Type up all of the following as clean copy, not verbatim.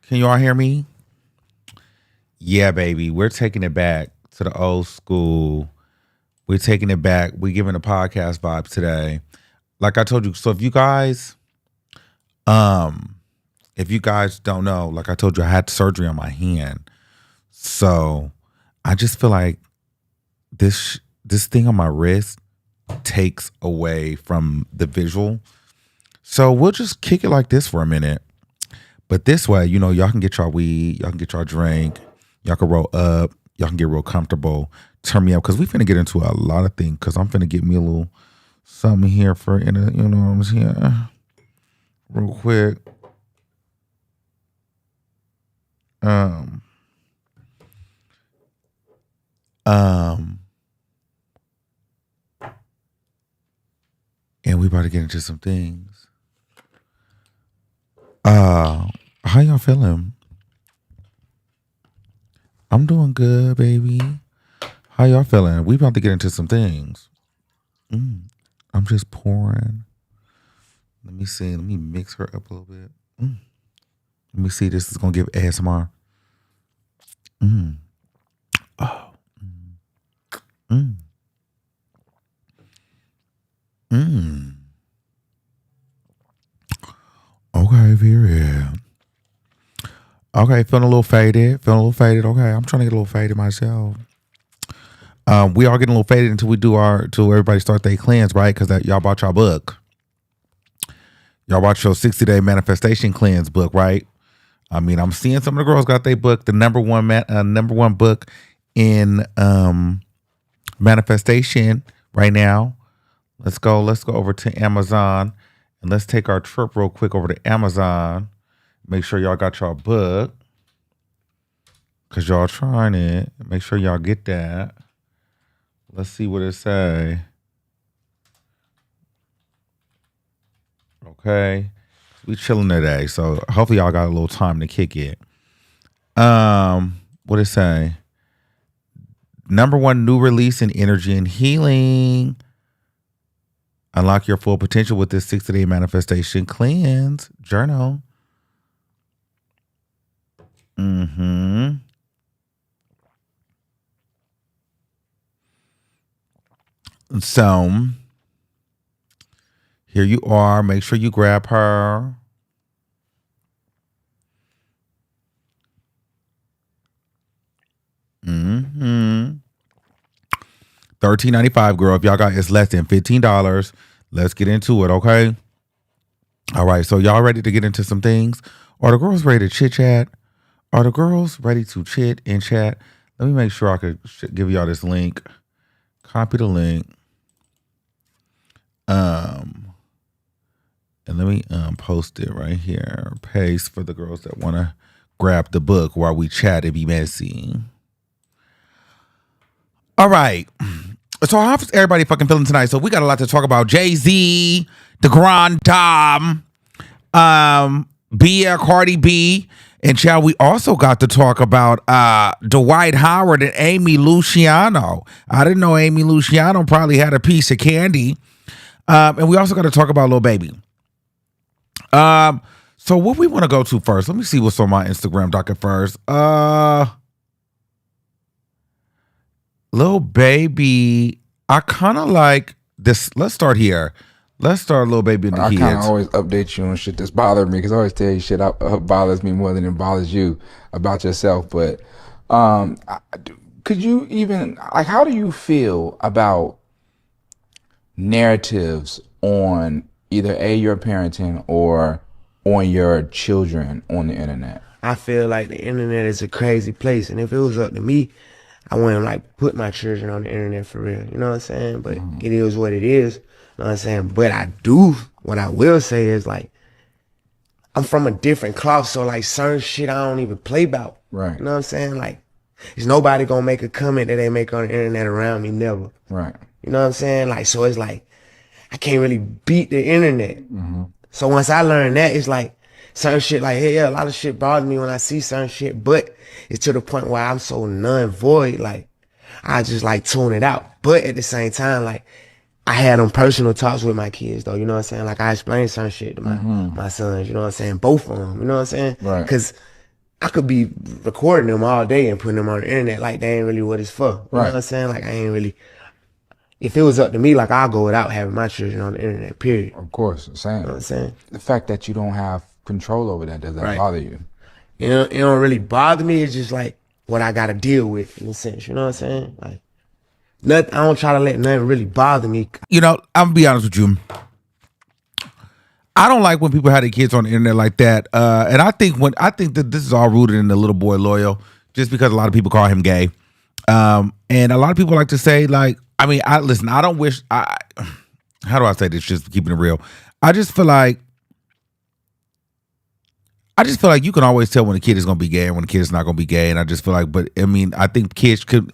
Can you all hear me? Yeah, baby. We're taking it back to the old school. We're taking it back. We're giving a podcast vibe today. Like I told you, so if you guys don't know, like I told you, I had surgery on my hand. So I just feel like this thing on my wrist takes away from the visual. So we'll just kick it like this for a minute. But this way, you know, y'all can get y'all weed, y'all can get y'all drink, y'all can roll up, y'all can get real comfortable, turn me up, because we finna get into a lot of things, because I'm finna get me a little something here for, you know what I'm saying? Real quick. And we about to get into some things. How y'all feeling? I'm doing good, baby. How y'all feeling? We about to get into some things. I'm just pouring. Let me see. Let me mix her up a little bit. Let me see. This is gonna give ASMR. Okay, period. Okay, feeling a little faded. Okay, I'm trying to get a little faded myself. We are getting a little faded until we do till everybody start their cleanse, right? Because y'all bought y'all book. Y'all bought your 60-day manifestation cleanse book, right? I mean, I'm seeing some of the girls got their book, the number one book in manifestation right now. Let's go over to Amazon and let's take our trip real quick over to Amazon. Make sure y'all got y'all book, because y'all trying it. Make sure y'all get that. Let's see what it say. Okay. We chilling today, so hopefully y'all got a little time to kick it. What it say? Number one new release in energy and healing. Unlock your full potential with this 60-day manifestation cleanse journal. So here you are. Make sure you grab her. $13.95, girl. If y'all got, it's less than $15. Let's get into it, okay? All right, so y'all ready to get into some things? Are the girls ready to chit chat? Are the girls ready to chit and chat? Let me make sure I could give y'all this link. Copy the link. And let me post it right here. Paste for the girls that want to grab the book while we chat and be messy. All right. So how's everybody fucking feeling tonight? So we got a lot to talk about. Jay-Z, the Grand Dame, Cardi B, and child, we also got to talk about Dwight Howard and Amy Luciano. I didn't know Amy Luciano probably had a piece of candy. And we also got to talk about Lil Baby. So what we want to go to first? Let me see what's on my Instagram docket first. Lil Baby, I kind of like this. Let's start here. Let's start Lil Baby and the kids. I kind of always update you on shit that's bothering me, because I always tell you shit bothers me more than it bothers you about yourself. But could you even, like, how do you feel about narratives on either your parenting or on your children on the internet? I feel like the internet is a crazy place, and if it was up to me, I wouldn't like put my children on the internet for real. You know what I'm saying? But it is what it is. You know what I'm saying? But what I will say is, like, I'm from a different cloth, so like certain shit I don't even play about. Right. You know what I'm saying? Like, there's nobody gonna make a comment that they make on the internet around me, never. Right. You know what I'm saying? Like, so it's like, I can't really beat the internet. So once I learned that, it's like, certain shit, like, hey, yeah, a lot of shit bothers me when I see certain shit, but it's to the point where I'm so non-void, like, I just, like, tune it out. But at the same time, like, I had them personal talks with my kids, though, you know what I'm saying? Like, I explained certain shit to my sons, you know what I'm saying? Both of them, you know what I'm saying? Right. Because I could be recording them all day and putting them on the internet like they ain't really what it's for. You know Right. what I'm saying? Like I ain't really. If it was up to me, like I'll go without having my children on the internet. Period. Of course, same. You know what I'm saying? The fact that you don't have control over that, does that Right. bother you? You know, it don't really bother me. It's just like what I gotta deal with in a sense. You know what I'm saying? Like, nothing. I don't try to let nothing really bother me. You know, I'm gonna be honest with you. I don't like when people have their kids on the internet like that. And I think that this is all rooted in the little boy loyal, just because a lot of people call him gay. And a lot of people like to say, like, I mean, I don't wish how do I say this, just keeping it real? I just feel like you can always tell when a kid is going to be gay and when a kid is not going to be gay. And I just feel like, but I mean, I think kids can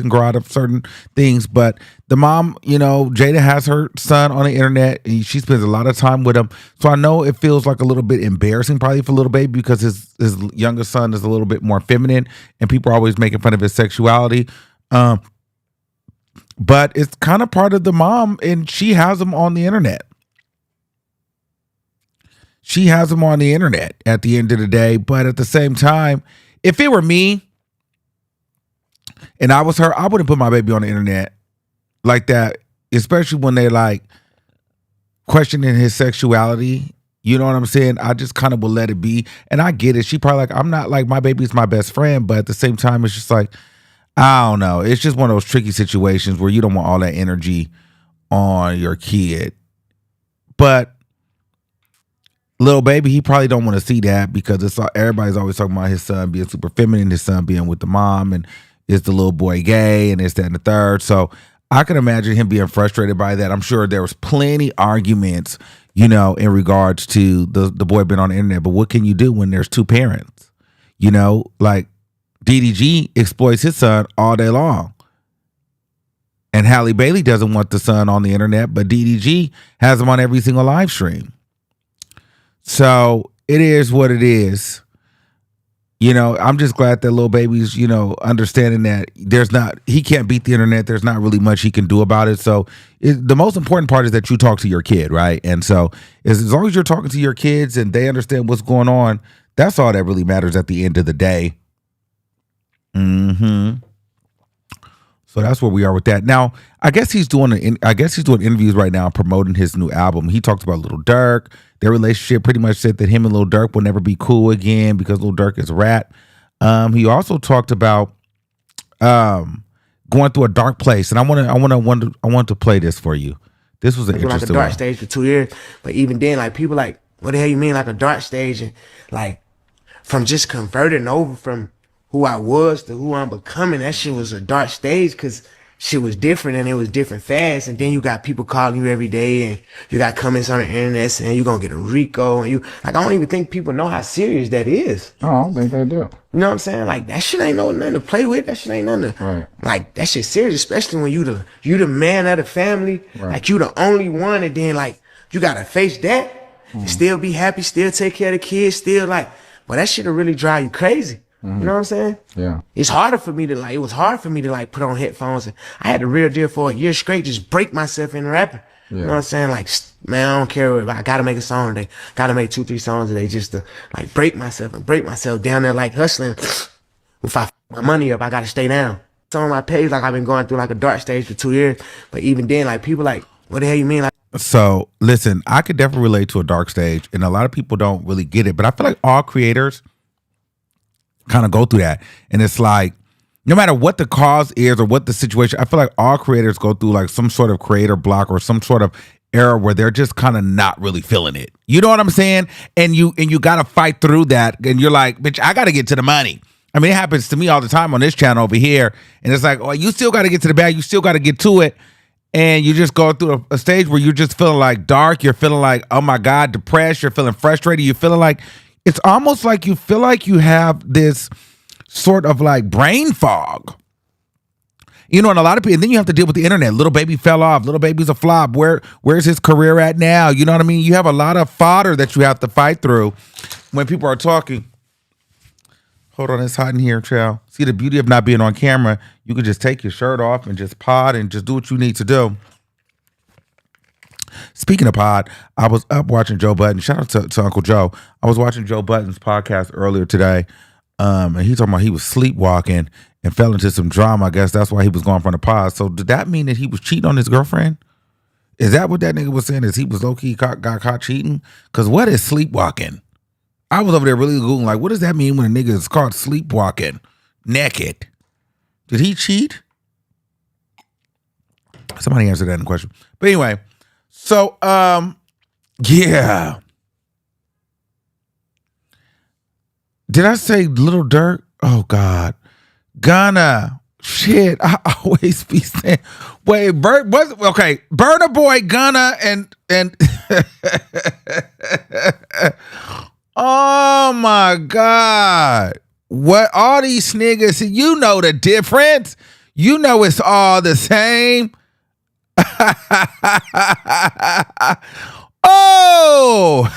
grow out of certain things. But the mom, you know, Jada has her son on the internet and she spends a lot of time with him. So I know it feels like a little bit embarrassing probably for little baby because his youngest son is a little bit more feminine and people are always making fun of his sexuality. But it's kind of part of the mom and she has him on the internet. She has him on the internet at the end of the day. But at the same time, if it were me and I was her, I wouldn't put my baby on the internet like that, especially when they're like questioning his sexuality. You know what I'm saying? I just kind of will let it be. And I get it. She probably like, I'm not like, my baby's my best friend. But at the same time, it's just like, I don't know. It's just one of those tricky situations where you don't want all that energy on your kid. But little baby, he probably don't want to see that because everybody's always talking about his son being super feminine, his son being with the mom, and is the little boy gay, and is that and the third. So I can imagine him being frustrated by that. I'm sure there was plenty arguments, you know, in regards to the boy being on the internet. But what can you do when there's two parents? You know, like DDG exploits his son all day long. And Halle Bailey doesn't want the son on the internet, but DDG has him on every single live stream. So it is what it is. You know, I'm just glad that little baby's, you know, understanding that he can't beat the internet. There's not really much he can do about it. So the most important part is that you talk to your kid, right? And so as long as you're talking to your kids and they understand what's going on, that's all that really matters at the end of the day. So that's where we are with that. Now, I guess he's doing interviews right now promoting his new album. He talked about Lil Durk. Their relationship pretty much said that him and Lil Durk will never be cool again because Lil Durk is a rat. He also talked about going through a dark place, and I want to play this for you. This was an interesting like a dark one. stage for 2 years, but even then, like people like, what the hell you mean like a dark stage? And like from just converting over from who I was to who I'm becoming, that shit was a dark stage because shit was different and it was different fast. And then you got people calling you every day and you got comments on the internet saying you're going to get a Rico. And I don't even think people know how serious that is. Oh, I don't think they do. You know what I'm saying? Like that shit ain't nothing to play with. That shit ain't nothing to, Right. like that shit serious, especially when you the man of the family. Right. Like you the only one, and then like you got to face that and still be happy, still take care of the kids, still like, but that shit'll really drive you crazy. You know what I'm saying? Yeah. It was hard for me to put on headphones. And I had the real deal for a year straight, just break myself in rapping. Yeah. You know what I'm saying? Like, man, I don't care if I gotta make a song today. Gotta make 2-3 songs today just to like break myself down there like hustling. If I f my money up, I gotta stay down. It's on my page, like I've been going through like a dark stage for 2 years. But even then, like people like, what the hell you mean? Like, So listen, I could definitely relate to a dark stage, and a lot of people don't really get it. But I feel like all creators kind of go through that, and it's like no matter what the cause is or what the situation, I feel like all creators go through like some sort of creator block or some sort of era where they're just kind of not really feeling it. You know what I'm saying? And you got to fight through that, and you're like, bitch, I got to get to the money. I mean, it happens to me all the time on this channel over here, and it's like, oh, you still got to get to the bag, you still got to get to it, and you just go through a stage where you're just feeling like dark, you're feeling like, oh my God, depressed, you're feeling frustrated, you're feeling like it's almost like you feel like you have this sort of like brain fog. You know, and a lot of people, and then you have to deal with the internet. Little baby fell off. Little baby's a flop. Where's his career at now? You know what I mean? You have a lot of fodder that you have to fight through when people are talking. Hold on, it's hot in here, child. See, the beauty of not being on camera, you can just take your shirt off and just pod and just do what you need to do. Speaking of pod, I was up watching Joe Budden. Shout out to Uncle Joe. I was watching Joe Budden's podcast earlier today, and he talking about he was sleepwalking and fell into some drama. I guess that's why he was going from the pod. So did that mean that he was cheating on his girlfriend? Is that what that nigga was saying? Is he was low-key got caught cheating? Because what is sleepwalking? I was over there really Googling, like, what does that mean when a nigga is caught sleepwalking naked? Did he cheat? Somebody answer that in the question. But anyway, so, yeah. Did I say Little Dirk? Oh, God. Ghana. Shit, I always be saying, wait, Burna Boy, Gunna, and oh my God. What all these niggas, you know the difference. You know it's all the same. Oh,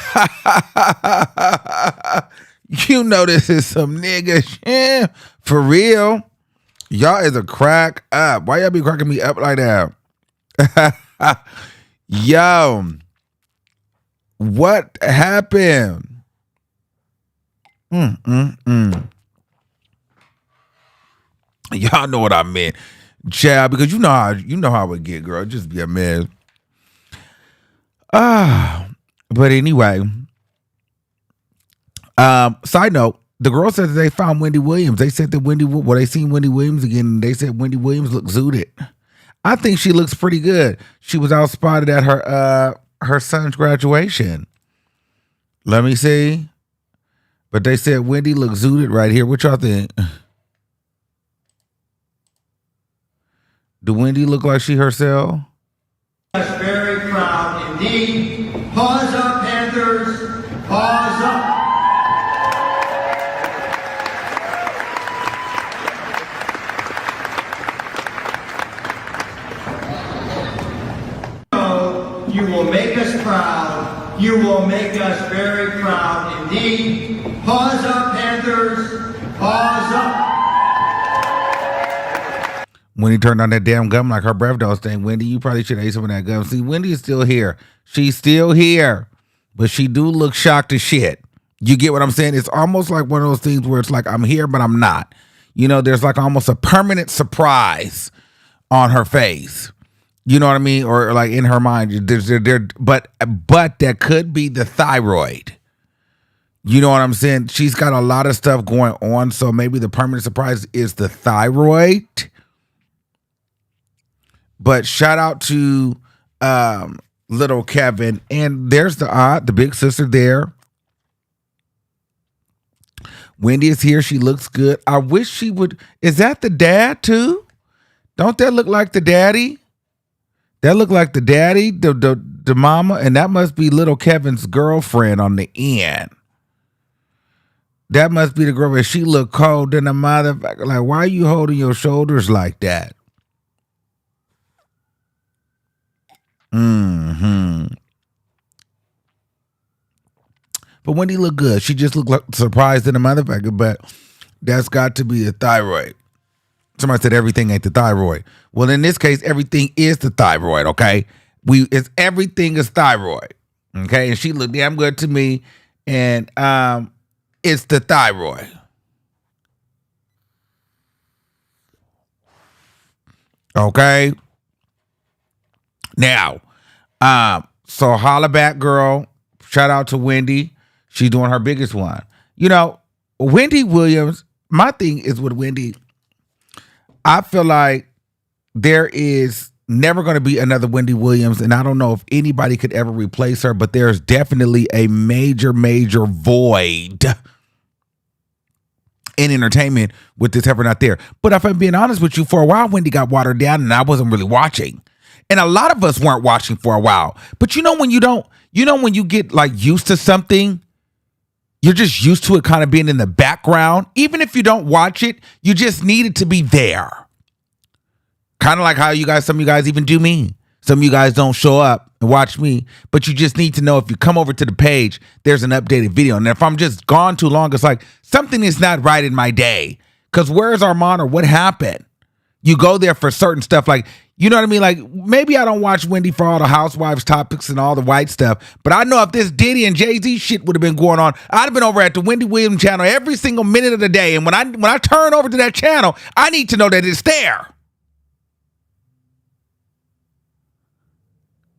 you know this is some nigga shit. For real. Y'all is a crack up. Why y'all be cracking me up like that? Yo, what happened? Y'all know what I meant. Child, because you know how it get, girl. Just be a mess. But anyway. Side note. The girl said that they found Wendy Williams. They said that they seen Wendy Williams again, and they said Wendy Williams looks zooted. I think she looks pretty good. She was out spotted at her son's graduation. Let me see. But they said Wendy looks zooted right here. What y'all think? Do Wendy look like she herself? Very proud indeed. Pause up, Panthers. Pause up. You will make us proud. You will make us very proud indeed. Pause up, Panthers. Pause up. When he turned on that damn gum like her breath don't stink. Wendy, you probably should have ate some of that gum. See, Wendy is still here. She's still here. But she do look shocked as shit. You get what I'm saying? It's almost like one of those things where it's like, I'm here, but I'm not. You know, there's like almost a permanent surprise on her face. You know what I mean? Or like in her mind, but that could be the thyroid. You know what I'm saying? She's got a lot of stuff going on, so maybe the permanent surprise is the thyroid. But shout out to little Kevin, and there's the big sister there. Wendy is here. She looks good. I wish she would. Is that the dad too? Don't that look like the daddy? That look like the daddy, the mama, and that must be little Kevin's girlfriend on the end. That must be the girl. She look cold than a motherfucker. Like, why are you holding your shoulders like that? But Wendy looked good. She just looked like surprised than a motherfucker, but that's got to be the thyroid. Somebody said everything ain't the thyroid. Well, in this case, everything is the thyroid, okay? Everything is thyroid. Okay? And she looked damn good to me. And it's the thyroid. Okay? Now, so holla back, girl. Shout out to Wendy. She's doing her biggest one. You know, Wendy Williams, my thing is with Wendy, I feel like there is never going to be another Wendy Williams, and I don't know if anybody could ever replace her, but there's definitely a major, major void in entertainment with this heifer not there. But if I'm being honest with you, for a while, Wendy got watered down, and I wasn't really watching. And a lot of us weren't watching for a while. But you know when when you get like used to something, you're just used to it kind of being in the background. Even if you don't watch it, you just need it to be there. Kind of like how some of you guys even do me. Some of you guys don't show up and watch me, but you just need to know if you come over to the page, there's an updated video. And if I'm just gone too long, it's like something is not right in my day. Because where's Armon or what happened? You go there for certain stuff like, You know what I mean? Like, maybe I don't watch Wendy for all the housewives topics and all the white stuff, but I know if this Diddy and Jay-Z shit would have been going on, I'd have been over at the Wendy Williams channel every single minute of the day. And when I turn over to that channel, I need to know that it's there.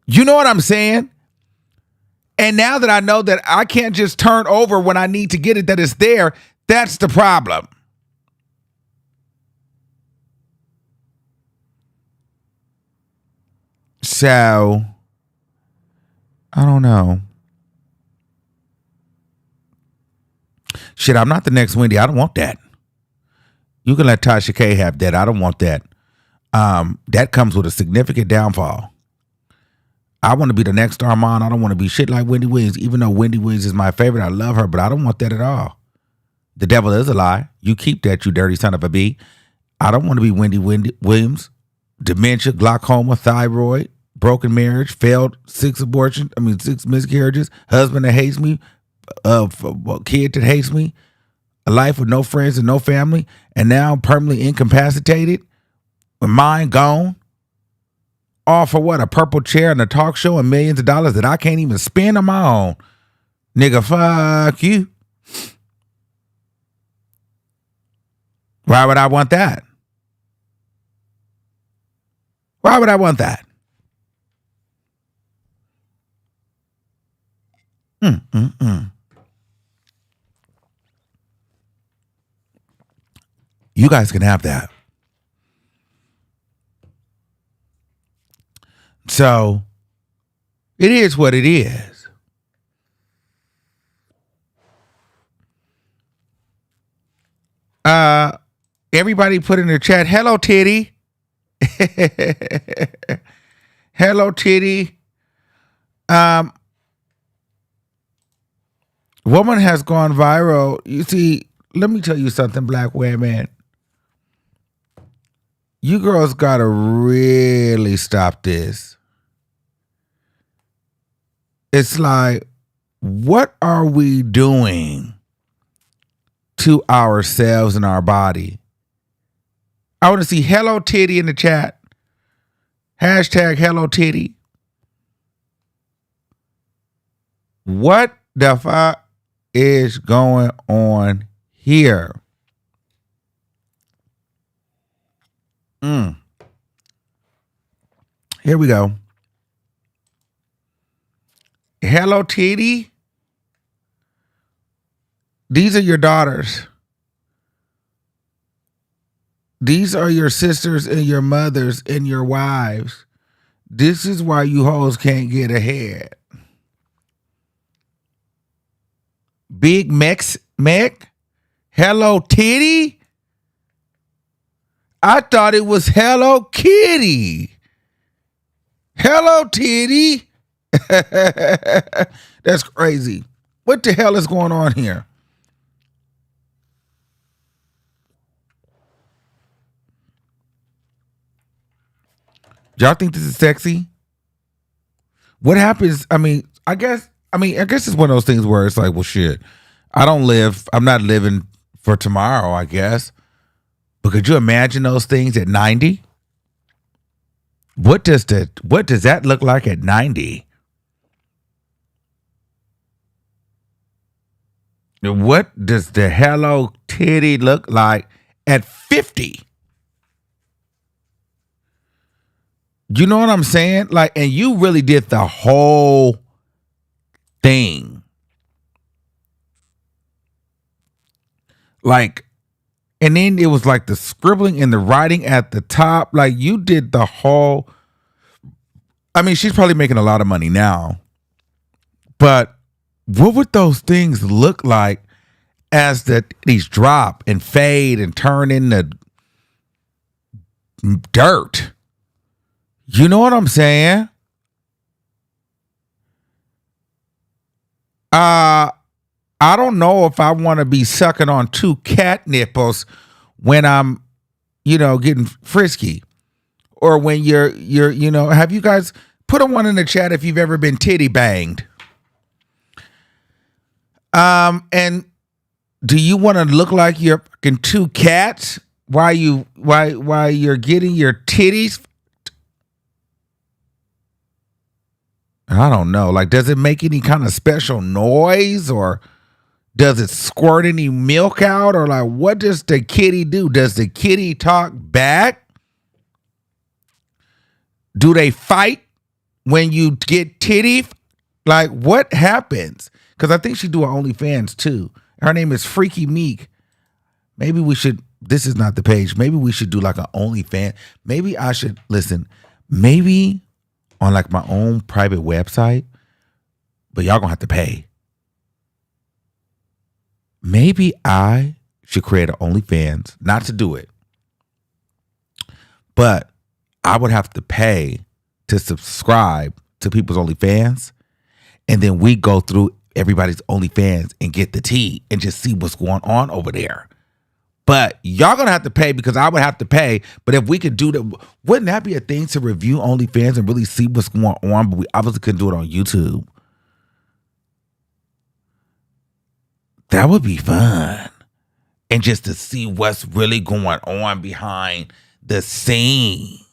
You know what I'm saying? And now that I know that I can't just turn over when I need to get it, that it's there, that's the problem. So, I don't know. Shit, I'm not the next Wendy. I don't want that. You can let Tasha K have that. I don't want that. That comes with a significant downfall. I want to be the next Armon. I don't want to be shit like Wendy Williams, even though Wendy Williams is my favorite. I love her, but I don't want that at all. The devil is a lie. You keep that, you dirty son of a bee. I don't want to be Wendy Williams. Dementia, glaucoma, thyroid, broken marriage, failed 6 miscarriages, husband that hates me, kid that hates me, a life with no friends and no family, and now permanently incapacitated, with mind gone. All for what? A purple chair and a talk show and millions of dollars that I can't even spend on my own. Nigga, fuck you. Why would I want that? Why would I want that? You guys can have that. So, it is what it is. Everybody put in the chat, hello, Titty. Hello, Titty. Woman has gone viral. You see, let me tell you something, black women. You girls gotta really stop this. It's like, what are we doing to ourselves and our body? I want to see hello titty in the chat. Hashtag hello titty. What the fuck is going on here? Here we go. Hello, titty. These are your daughters. These are your sisters and your mothers and your wives. This is why you hoes can't get ahead. Big Mex, Hello Titty? I thought it was Hello Kitty. Hello Titty? That's crazy. What the hell is going on here? Y'all think this is sexy? What happens? I guess it's one of those things where it's like, well, shit, I'm not living for tomorrow, I guess. But could you imagine those things at 90? What does that look like at 90? What does the Hello Titty look like at 50? You know what I'm saying? Like, and you really did the whole thing. Like, and then it was like the scribbling and the writing at the top. Like, you did the whole. I mean, she's probably making a lot of money now. But what would those things look like as these drop and fade and turn into dirt? You know what I'm saying? I don't know if I want to be sucking on 2 cat nipples when I'm, getting frisky. Or when you're, have you guys put a one in the chat if you've ever been titty banged? And do you want to look like you're fucking 2 cats while you're getting your titties I don't know. Like, does it make any kind of special noise, or does it squirt any milk out, or like, what does the kitty do? Does the kitty talk back? Do they fight when you get titty? Like, what happens? Because I think she do her OnlyFans too. Her name is Freaky Meek. Maybe we should, this is not the page. Maybe we should do like an OnlyFans. Maybe I should, listen, maybe on like my own private website, but y'all gonna have to pay. Maybe I should create an OnlyFans, not to do it, but I would have to pay to subscribe to people's OnlyFans, and then we go through everybody's OnlyFans and get the tea and just see what's going on over there. But y'all gonna have to pay because I would have to pay. But if we could do that, wouldn't that be a thing to review OnlyFans and really see what's going on? But we obviously couldn't do it on YouTube. That would be fun. And just to see what's really going on behind the scenes.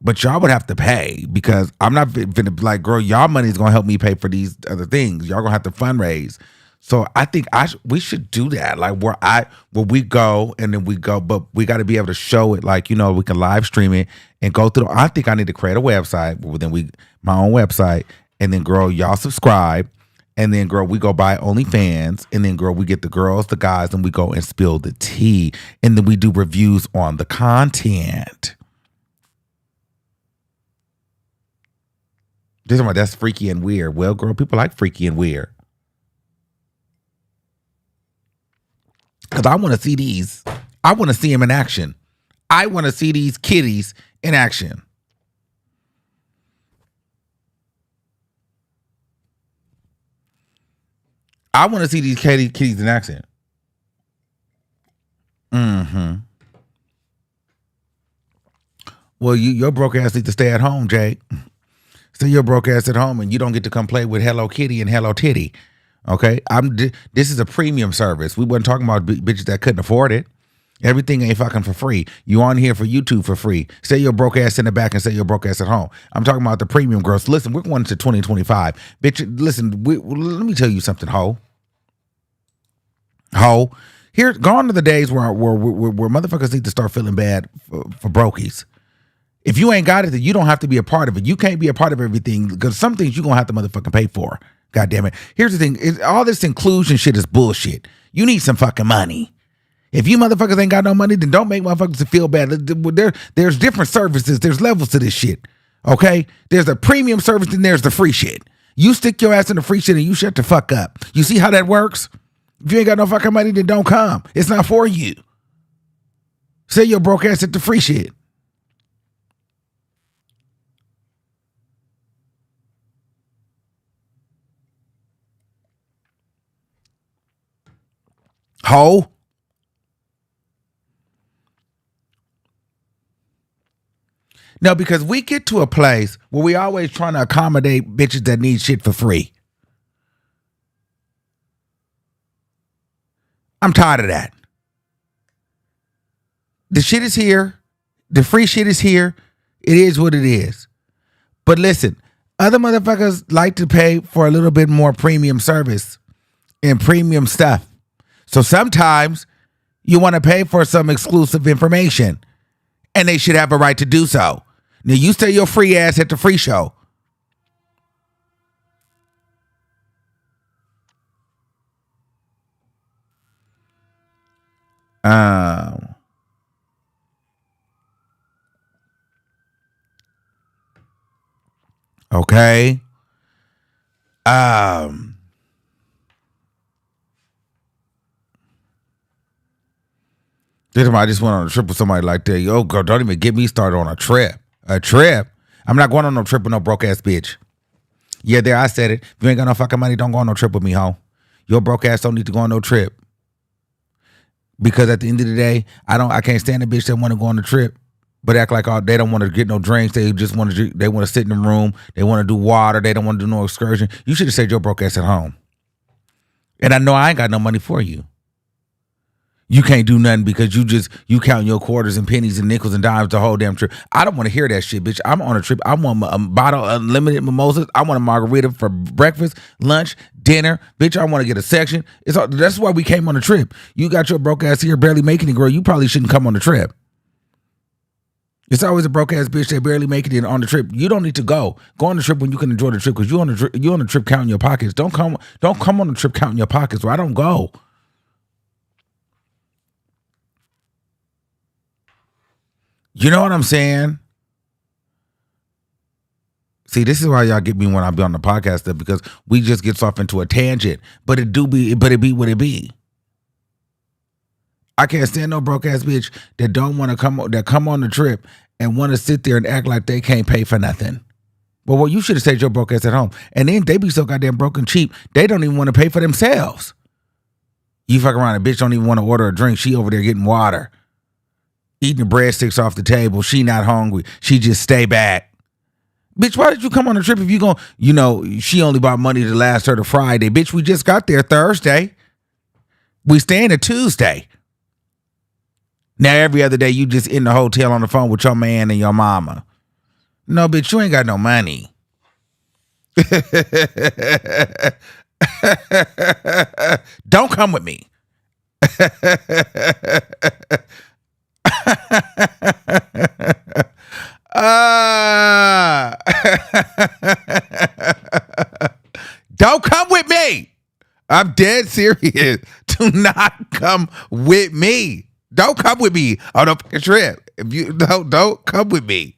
But y'all would have to pay because I'm not finna like, girl, y'all money is gonna help me pay for these other things. Y'all gonna have to fundraise. So I think we should do that. Like where we go and then we go, but we got to be able to show it. Like, you know, we can live stream it and go through. I think I need to create a website. Then my own website, and then girl, y'all subscribe, and then girl, we go buy OnlyFans, and then girl, we get the girls, the guys, and we go and spill the tea, and then we do reviews on the content. That's freaky and weird. Well, girl, people like freaky and weird. Because I want to see these. I want to see them in action. I want to see these kitties in action. I want to see these kitties in action. Mm-hmm. Well, your broke ass need to stay at home, Jake. Stay your broke ass at home, and you don't get to come play with Hello Kitty and Hello Titty. Okay, this is a premium service. We wasn't talking about bitches that couldn't afford it. Everything ain't fucking for free. You on here for YouTube for free. Stay your broke ass in the back and stay your broke ass at home. I'm talking about the premium girls. Listen, we're going to 2025. Bitch, listen, let me tell you something, ho. Here, gone are the days where motherfuckers need to start feeling bad for brokies. If you ain't got it, then you don't have to be a part of it. You can't be a part of everything because some things you're going to have to motherfucking pay for. God damn it. Here's the thing. All this inclusion shit is bullshit. You need some fucking money. If you motherfuckers ain't got no money, then don't make motherfuckers feel bad. There's different services. There's levels to this shit. Okay? There's a premium service and there's the free shit. You stick your ass in the free shit and you shut the fuck up. You see how that works? If you ain't got no fucking money, then don't come. It's not for you. Say your broke ass at the free shit. Ho. No, because we get to a place where we always trying to accommodate bitches that need shit for free. I'm tired of that. The shit is here. The free shit is here. It is what it is. But listen, other motherfuckers like to pay for a little bit more premium service and premium stuff. So sometimes you want to pay for some exclusive information, and they should have a right to do so. Now you stay your free ass at the free show. Okay. I just went on a trip with somebody like that. Yo, girl, don't even get me started on a trip. A trip? I'm not going on no trip with no broke ass bitch. Yeah, there, I said it. If you ain't got no fucking money, don't go on no trip with me, ho. Your broke ass don't need to go on no trip. Because at the end of the day, I can't stand a bitch that want to go on the trip, but act like they don't want to get no drinks. They just want to they want to sit in the room. They want to do water. They don't want to do no excursion. You should have stayed your broke ass at home. And I know I ain't got no money for you. You can't do nothing because you count your quarters and pennies and nickels and dimes the whole damn trip. I don't want to hear that shit, bitch. I'm on a trip. I want a bottle of unlimited mimosas. I want a margarita for breakfast, lunch, dinner. Bitch, I want to get a section. That's why we came on the trip. You got your broke ass here barely making it, girl. You probably shouldn't come on the trip. It's always a broke ass bitch that barely making it on the trip. You don't need to go. Go on the trip when you can enjoy the trip because you on the trip counting your pockets. Don't come on the trip counting your pockets where I don't go. You know what I'm saying? See, this is why y'all get me when I be on the podcast stuff, because we just gets off into a tangent. But it be what it be. I can't stand no broke ass bitch that don't want to come on the trip and want to sit there and act like they can't pay for nothing. Well, you should have stayed your broke ass at home. And then they be so goddamn broke and cheap, they don't even want to pay for themselves. You fuck around, a bitch don't even want to order a drink. She over there getting water. Eating the breadsticks off the table. She not hungry. She just stay back. Bitch, why did you come on a trip if you gon', she only bought money to last her to Friday. Bitch, we just got there Thursday. We staying at Tuesday. Now every other day you just in the hotel on the phone with your man and your mama. No, bitch, you ain't got no money. Don't come with me. Don't come with me. I'm dead serious. Do not come with me. Don't come with me on a trip. If you don't come with me.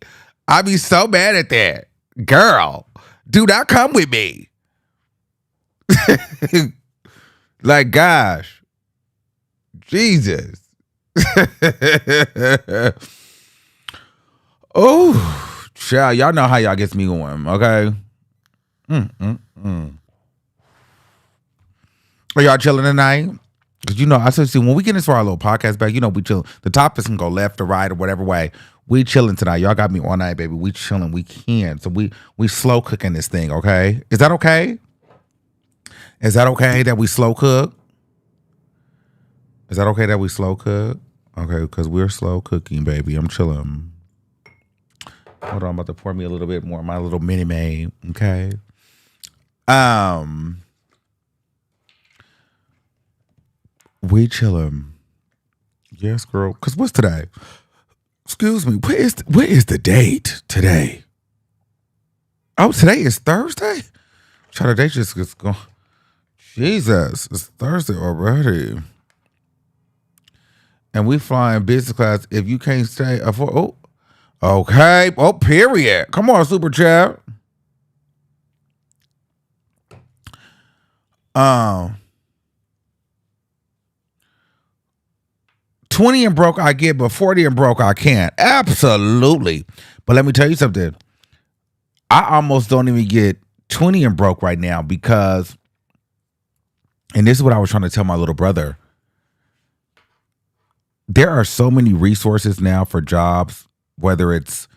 I be so mad at that. Girl, do not come with me. Like, gosh. Jesus. Oh, child, y'all know how y'all gets me going, okay? Are y'all chilling tonight? Because I said, see, when we get into our little podcast back, we chill. The topics can go left or right or whatever way. We chilling tonight. Y'all got me all night, baby. We chilling. We can. So we slow cooking this thing, okay? Is that okay? Is that okay that we slow cook? Is that okay that we slow cook? Okay, because we're slow cooking, baby. I'm chilling. Hold on, I'm about to pour me a little bit more of my little mini maid, okay? We chilling. Yes, girl. Because what's today? Excuse me. What is the date today? Oh, today is Thursday? Try the date just gets going. Jesus, it's Thursday already. And we flying business class. If you can't stay, okay. Oh, period. Come on, super chat. 20 and broke I get, but 40 and broke I can't. Absolutely. But let me tell you something. I almost don't even get 20 and broke right now because, and this is what I was trying to tell my little brother, there are so many resources now for jobs, whether it's,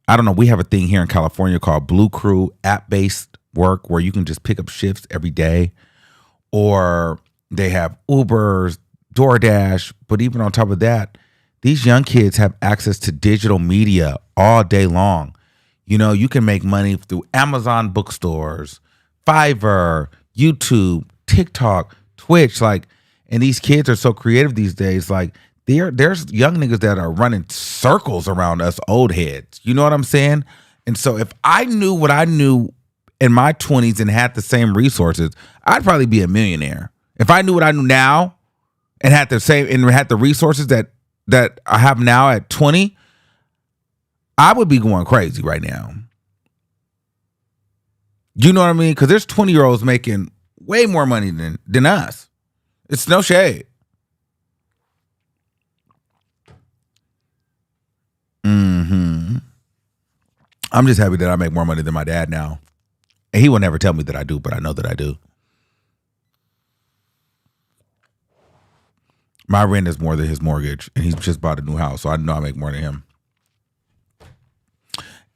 I don't know, we have a thing here in California called Blue Crew, app-based work where you can just pick up shifts every day, or they have Ubers, DoorDash, but even on top of that, these young kids have access to digital media all day long. You can make money through Amazon bookstores, Fiverr, YouTube, TikTok, Twitch, and these kids are so creative these days. There's young niggas that are running circles around us old heads. You know what I'm saying? And so if I knew what I knew in my 20s and had the same resources, I'd probably be a millionaire. If I knew what I knew now and had the resources that I have now at 20, I would be going crazy right now. You know what I mean? Because there's 20-year-olds making way more money than us. It's no shade. I'm just happy that I make more money than my dad now. And he will never tell me that I do, but I know that I do. My rent is more than his mortgage, and he's just bought a new house, so I know I make more than him.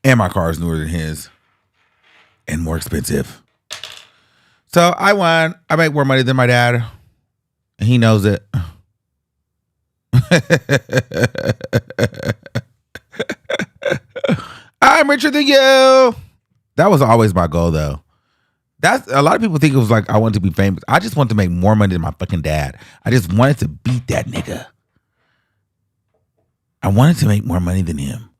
And my car is newer than his and more expensive. So I won. I make more money than my dad, and he knows it. I'm richer than you. That was always my goal, though. That's a lot of people think it was like I wanted to be famous. I just wanted to make more money than my fucking dad. I just wanted to beat that nigga. I wanted to make more money than him.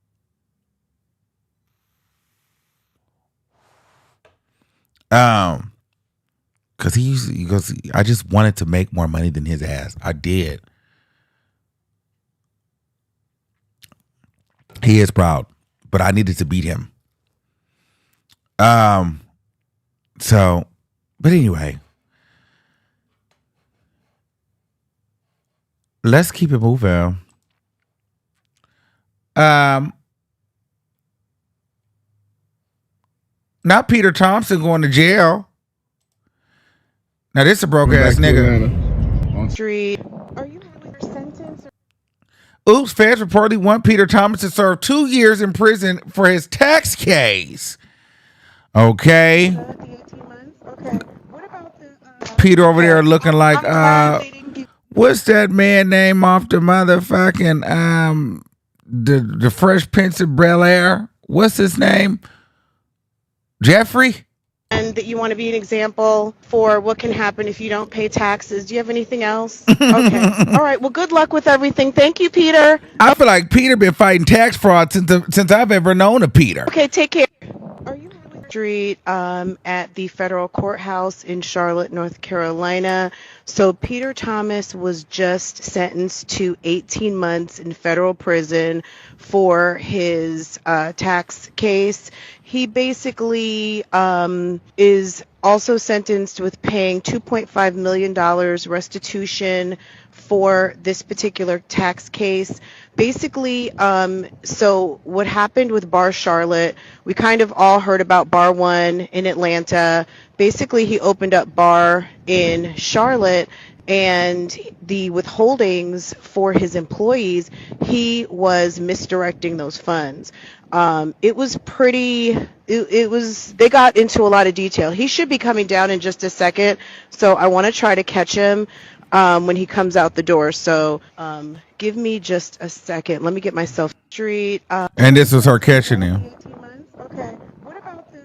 Cause he goes, I just wanted to make more money than his ass. I did. He is proud, but I needed to beat him. So, but anyway, let's keep it moving. Not Peter Thompson going to jail. Now this a broke ass nigga. Street. Are you having your sentence? Oops, feds reportedly want Peter Thomas to serve 2 years in prison for his tax case. Okay. The 18 months? Okay. What about the Peter over there looking like what's that man name off the motherfucking the Fresh Prince of Bel Air? What's his name? Jeffrey? and that you want to be an example for what can happen if you don't pay taxes. Do you have anything else? Okay. All right. Well, good luck with everything. Thank you, Peter. I feel like Peter been fighting tax fraud since I've ever known a Peter. Okay, take care. Are you Street at the federal courthouse in Charlotte, North Carolina. So Peter Thomas was just sentenced to 18 months in federal prison for his tax case. He basically is also sentenced with paying $2.5 million restitution for this particular tax case. Basically, so what happened with Bar Charlotte, we kind of all heard about Bar 1 in Atlanta. Basically, he opened up Bar in Charlotte, and the withholdings for his employees, he was misdirecting those funds. It was pretty, they got into a lot of detail. He should be coming down in just a second, so I want to try to catch him when he comes out the door. So give me just a second. Let me get myself street. And this was her catching him. 18 months? Okay. What about the,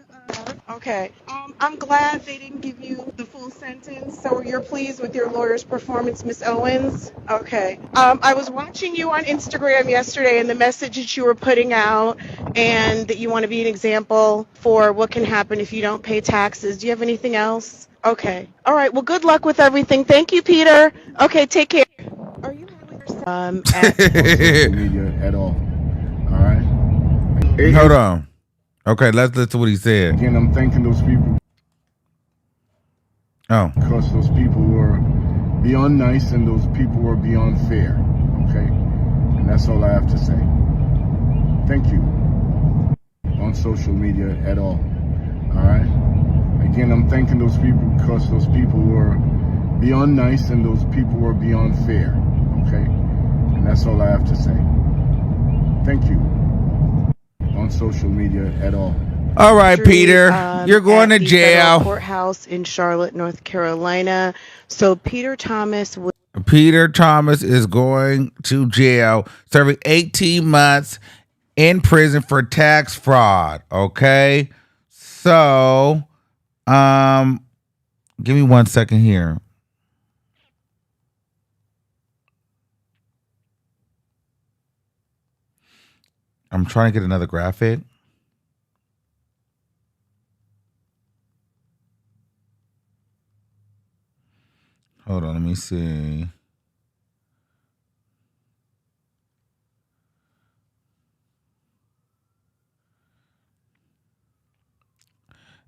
okay. I'm glad they didn't give you the full sentence. So you're pleased with your lawyer's performance, Miss Owens? Okay. I was watching you on Instagram yesterday and the message that you were putting out, and that you want to be an example for what can happen if you don't pay taxes. Do you have anything else? Okay. All right. Well, good luck with everything. Thank you, Peter. Okay, take care. Are you at media at all? All right. Hold on. Okay, let's listen to what he said. Again, I'm thanking those people. Oh. Because those people were beyond nice and those people were beyond fair. Okay? And that's all I have to say. Thank you. On social media at all. All right? Again, I'm thanking those people because those people were beyond nice and those people were beyond fair. Okay? And that's all I have to say. Thank you. On social media at all. All right, Peter, you're going to jail. Courthouse in Charlotte, North Carolina. So Peter Thomas is going to jail, serving 18 months in prison for tax fraud. Okay, so give me 1 second here. I'm trying to get another graphic. Hold on, let me see.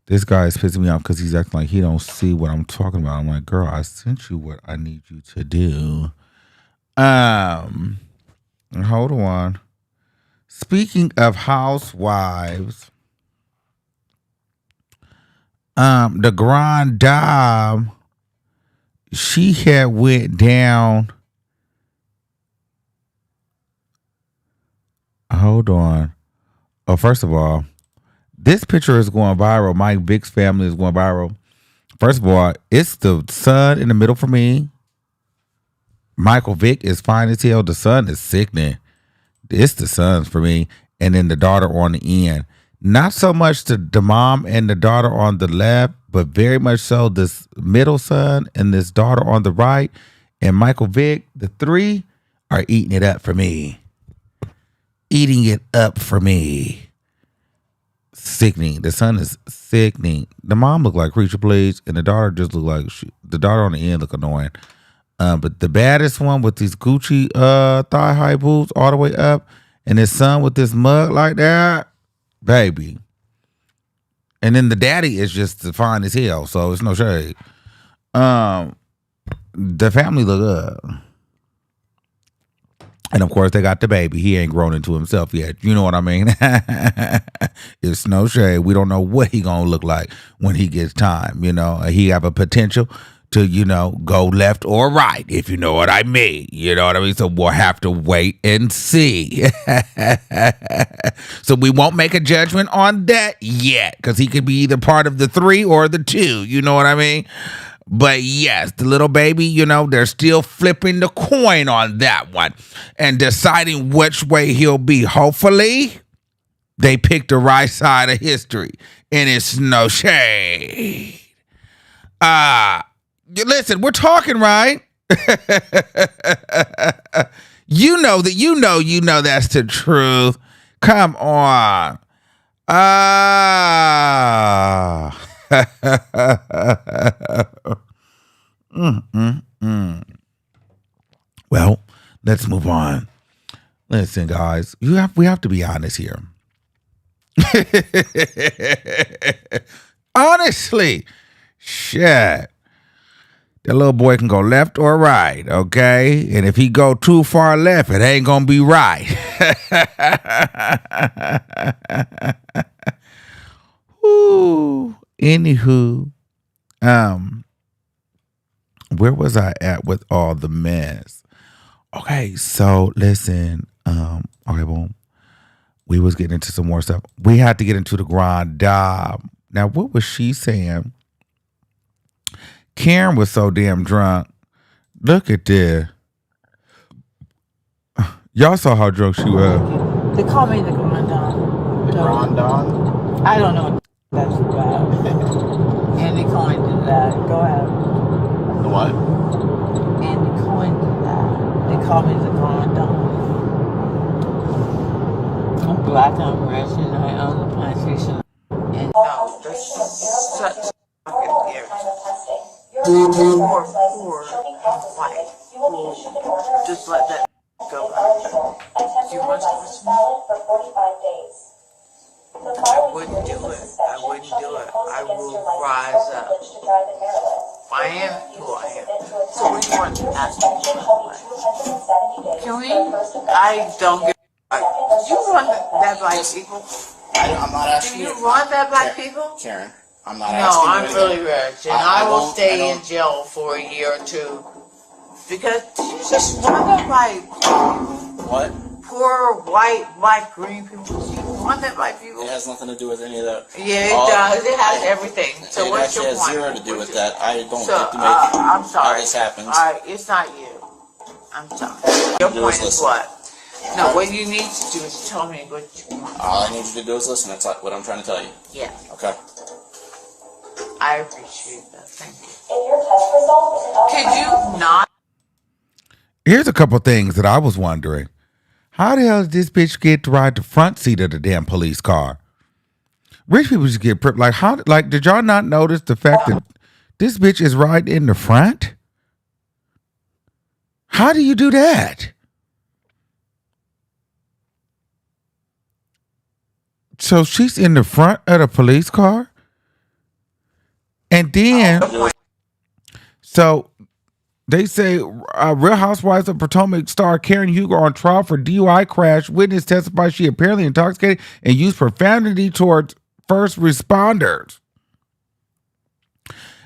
This guy is pissing me off because he's acting like he don't see what I'm talking about. I'm like, girl, I sent you what I need you to do. Hold on. Speaking of housewives, the Grand Dame, she had went down. Hold on. Oh, first of all, this picture is going viral. Mike Vick's family is going viral. First of all, it's the sun in the middle for me. Michael Vick is fine as hell. The son is sickening. It's the sons for me. And then the daughter on the end. Not so much the mom and the daughter on the left, but very much so this middle son and this daughter on the right. And Michael Vick, the three are eating it up for me. Eating it up for me. Sickening. The son is sickening. The mom looked like Creature Please, and the daughter just looked like the daughter on the end look annoying. But the baddest one with these Gucci thigh high boots all the way up, and his son with this mug like that, baby. And then the daddy is just fine as hell, so it's no shade. The family look good. And of course, they got the baby. He ain't grown into himself yet. You know what I mean? It's no shade. We don't know what he gonna look like when he gets time. You know, he have a potential to, you know, go left or right, if you know what I mean. You know what I mean? So we'll have to wait and see. So we won't make a judgment on that yet, because he could be either part of the 3 or the 2. You know what I mean? But yes, the little baby, you know, they're still flipping the coin on that one and deciding which way he'll be. Hopefully, they pick the right side of history, and it's no shade. Listen, we're talking, right? You know that's the truth. Come on. Well, let's move on. Listen, guys, we have to be honest here. Honestly, shit. That little boy can go left or right, okay? And if he go too far left, it ain't gonna be right. Ooh. Anywho, where was I at with all the mess? Okay, so listen, okay, boom. We was getting into some more stuff. We had to get into the Grand Dame. Now, what was she saying? Karen was so damn drunk. Look at this. Y'all saw how drunk she was. They call me the Grand Dame. The Grand Dame? I don't know what that's about. Andy Cohen did that. Go ahead. The what? Andy Cohen did that. They call me the Grand Dame. I'm black, I'm rich, and I own the plantation. And no, this is such fucking irritation. Poor, and white. Just let that go. You want to listen? I wouldn't do it. I will rise up. I am who I am. So what do you want to ask me? Can we? I don't give a fuck. You want that by people? I'm not asking Do you want that by people? Karen, I'm not No, asking I'm you really anything. rich, and I will stay in jail for a year or two. Because you just want that by What? poor, white, black, green people. You want that by people? It has nothing to do with any of that. Yeah, it does. It has everything. So it what's actually your point? has zero to do with that. I don't So, get to make I'm sorry. how this happens. Alright, it's not you. I'm sorry. Your Do point is is listen. what? No, what you need to do is tell me what you want. All I need you to do is listen. That's what I'm trying to tell you. Yeah, Okay. I appreciate that. Thank you. Could you not? Here's a couple things that I was wondering. How the hell did this bitch get to ride the front seat of the damn police car? Rich people just get like how like did y'all not notice the fact that this bitch is riding in the front? How do you do that? So she's in the front of the police car? And then so they say Real Housewives of Potomac star Karen Huger on trial for DUI crash. Witness testified she apparently intoxicated and used profanity towards first responders.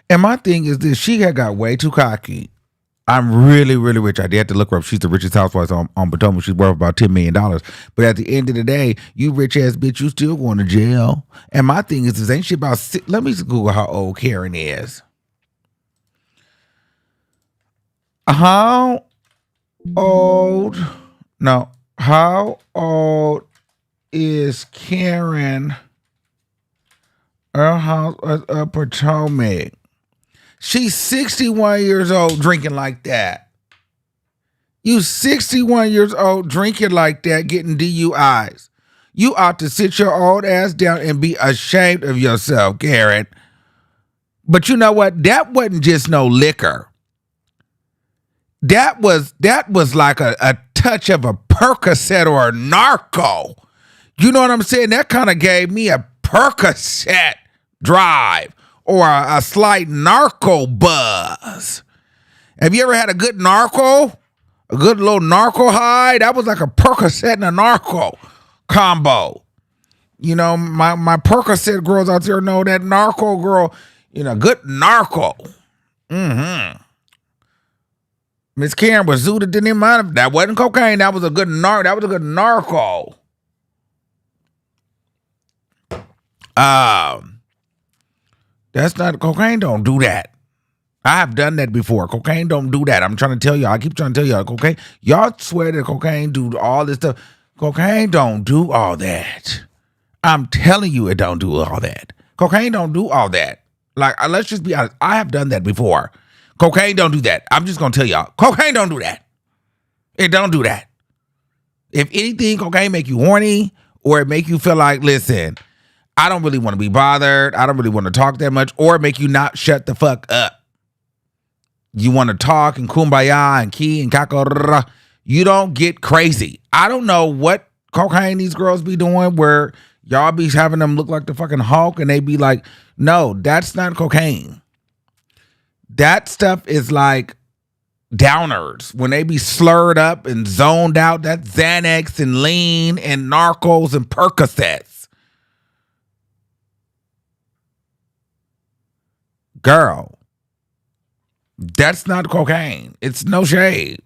And my thing is this, she had got way too cocky. I'm really, really rich. I had to look her up. She's the richest housewife on Potomac. She's worth about $10 million. But at the end of the day, you rich ass bitch, you still going to jail. And my thing is, this ain't shit about, let me Google how old Karen is. How old? No. How old is Karen Earlhouse of Potomac? She's 61 years old drinking like that. You 61 years old drinking like that, getting DUIs. You ought to sit your old ass down and be ashamed of yourself, Karen. But you know what? That wasn't just no liquor. That was like a touch of a Percocet or a narco. You know what I'm saying? That kind of gave me a Percocet drive or a slight narco buzz. Have you ever had a good narco? A good little narco high? That was like a Percocet and a narco combo. You know, my Percocet girls out there know that narco girl, you know, good narco. Miss Karen was zooted, didn't even mind if that wasn't cocaine. That was a good narco. That's not cocaine. Don't do that. I have done that before. Cocaine don't do that. I'm trying to tell y'all. I keep trying to tell y'all. Cocaine. Y'all swear that cocaine do all this stuff. Cocaine don't do all that. I'm telling you, it don't do all that. Cocaine don't do all that. Like, let's just be honest. I have done that before. Cocaine don't do that. I'm just gonna tell y'all. Cocaine don't do that. It don't do that. If anything, cocaine make you horny or it make you feel like, listen, I don't really want to be bothered. I don't really want to talk that much, or make you not shut the fuck up. You want to talk and kumbaya and key and kakara. You don't get crazy. I don't know what cocaine these girls be doing where y'all be having them look like the fucking Hulk and they be like, no, that's not cocaine. That stuff is like downers. When they be slurred up and zoned out, that's Xanax and lean and narcos and Percocets. Girl, that's not cocaine. It's no shade.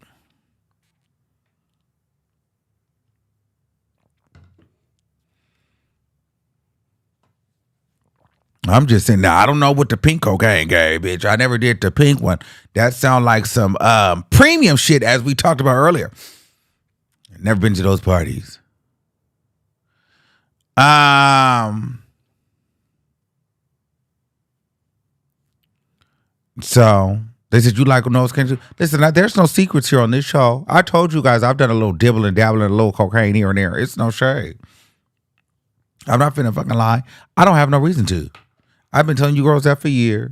I'm just saying, now I don't know what the pink cocaine gave, bitch. I never did the pink one. That sound like some premium shit, as we talked about earlier. Never been to those parties. So they said, you like nose cancer? Listen, there's no secrets here on this show. I told you guys I've done a little dibbling, dabbling, a little cocaine here and there. It's no shade. I'm not finna fucking lie. I don't have no reason to. I've been telling you girls that for years.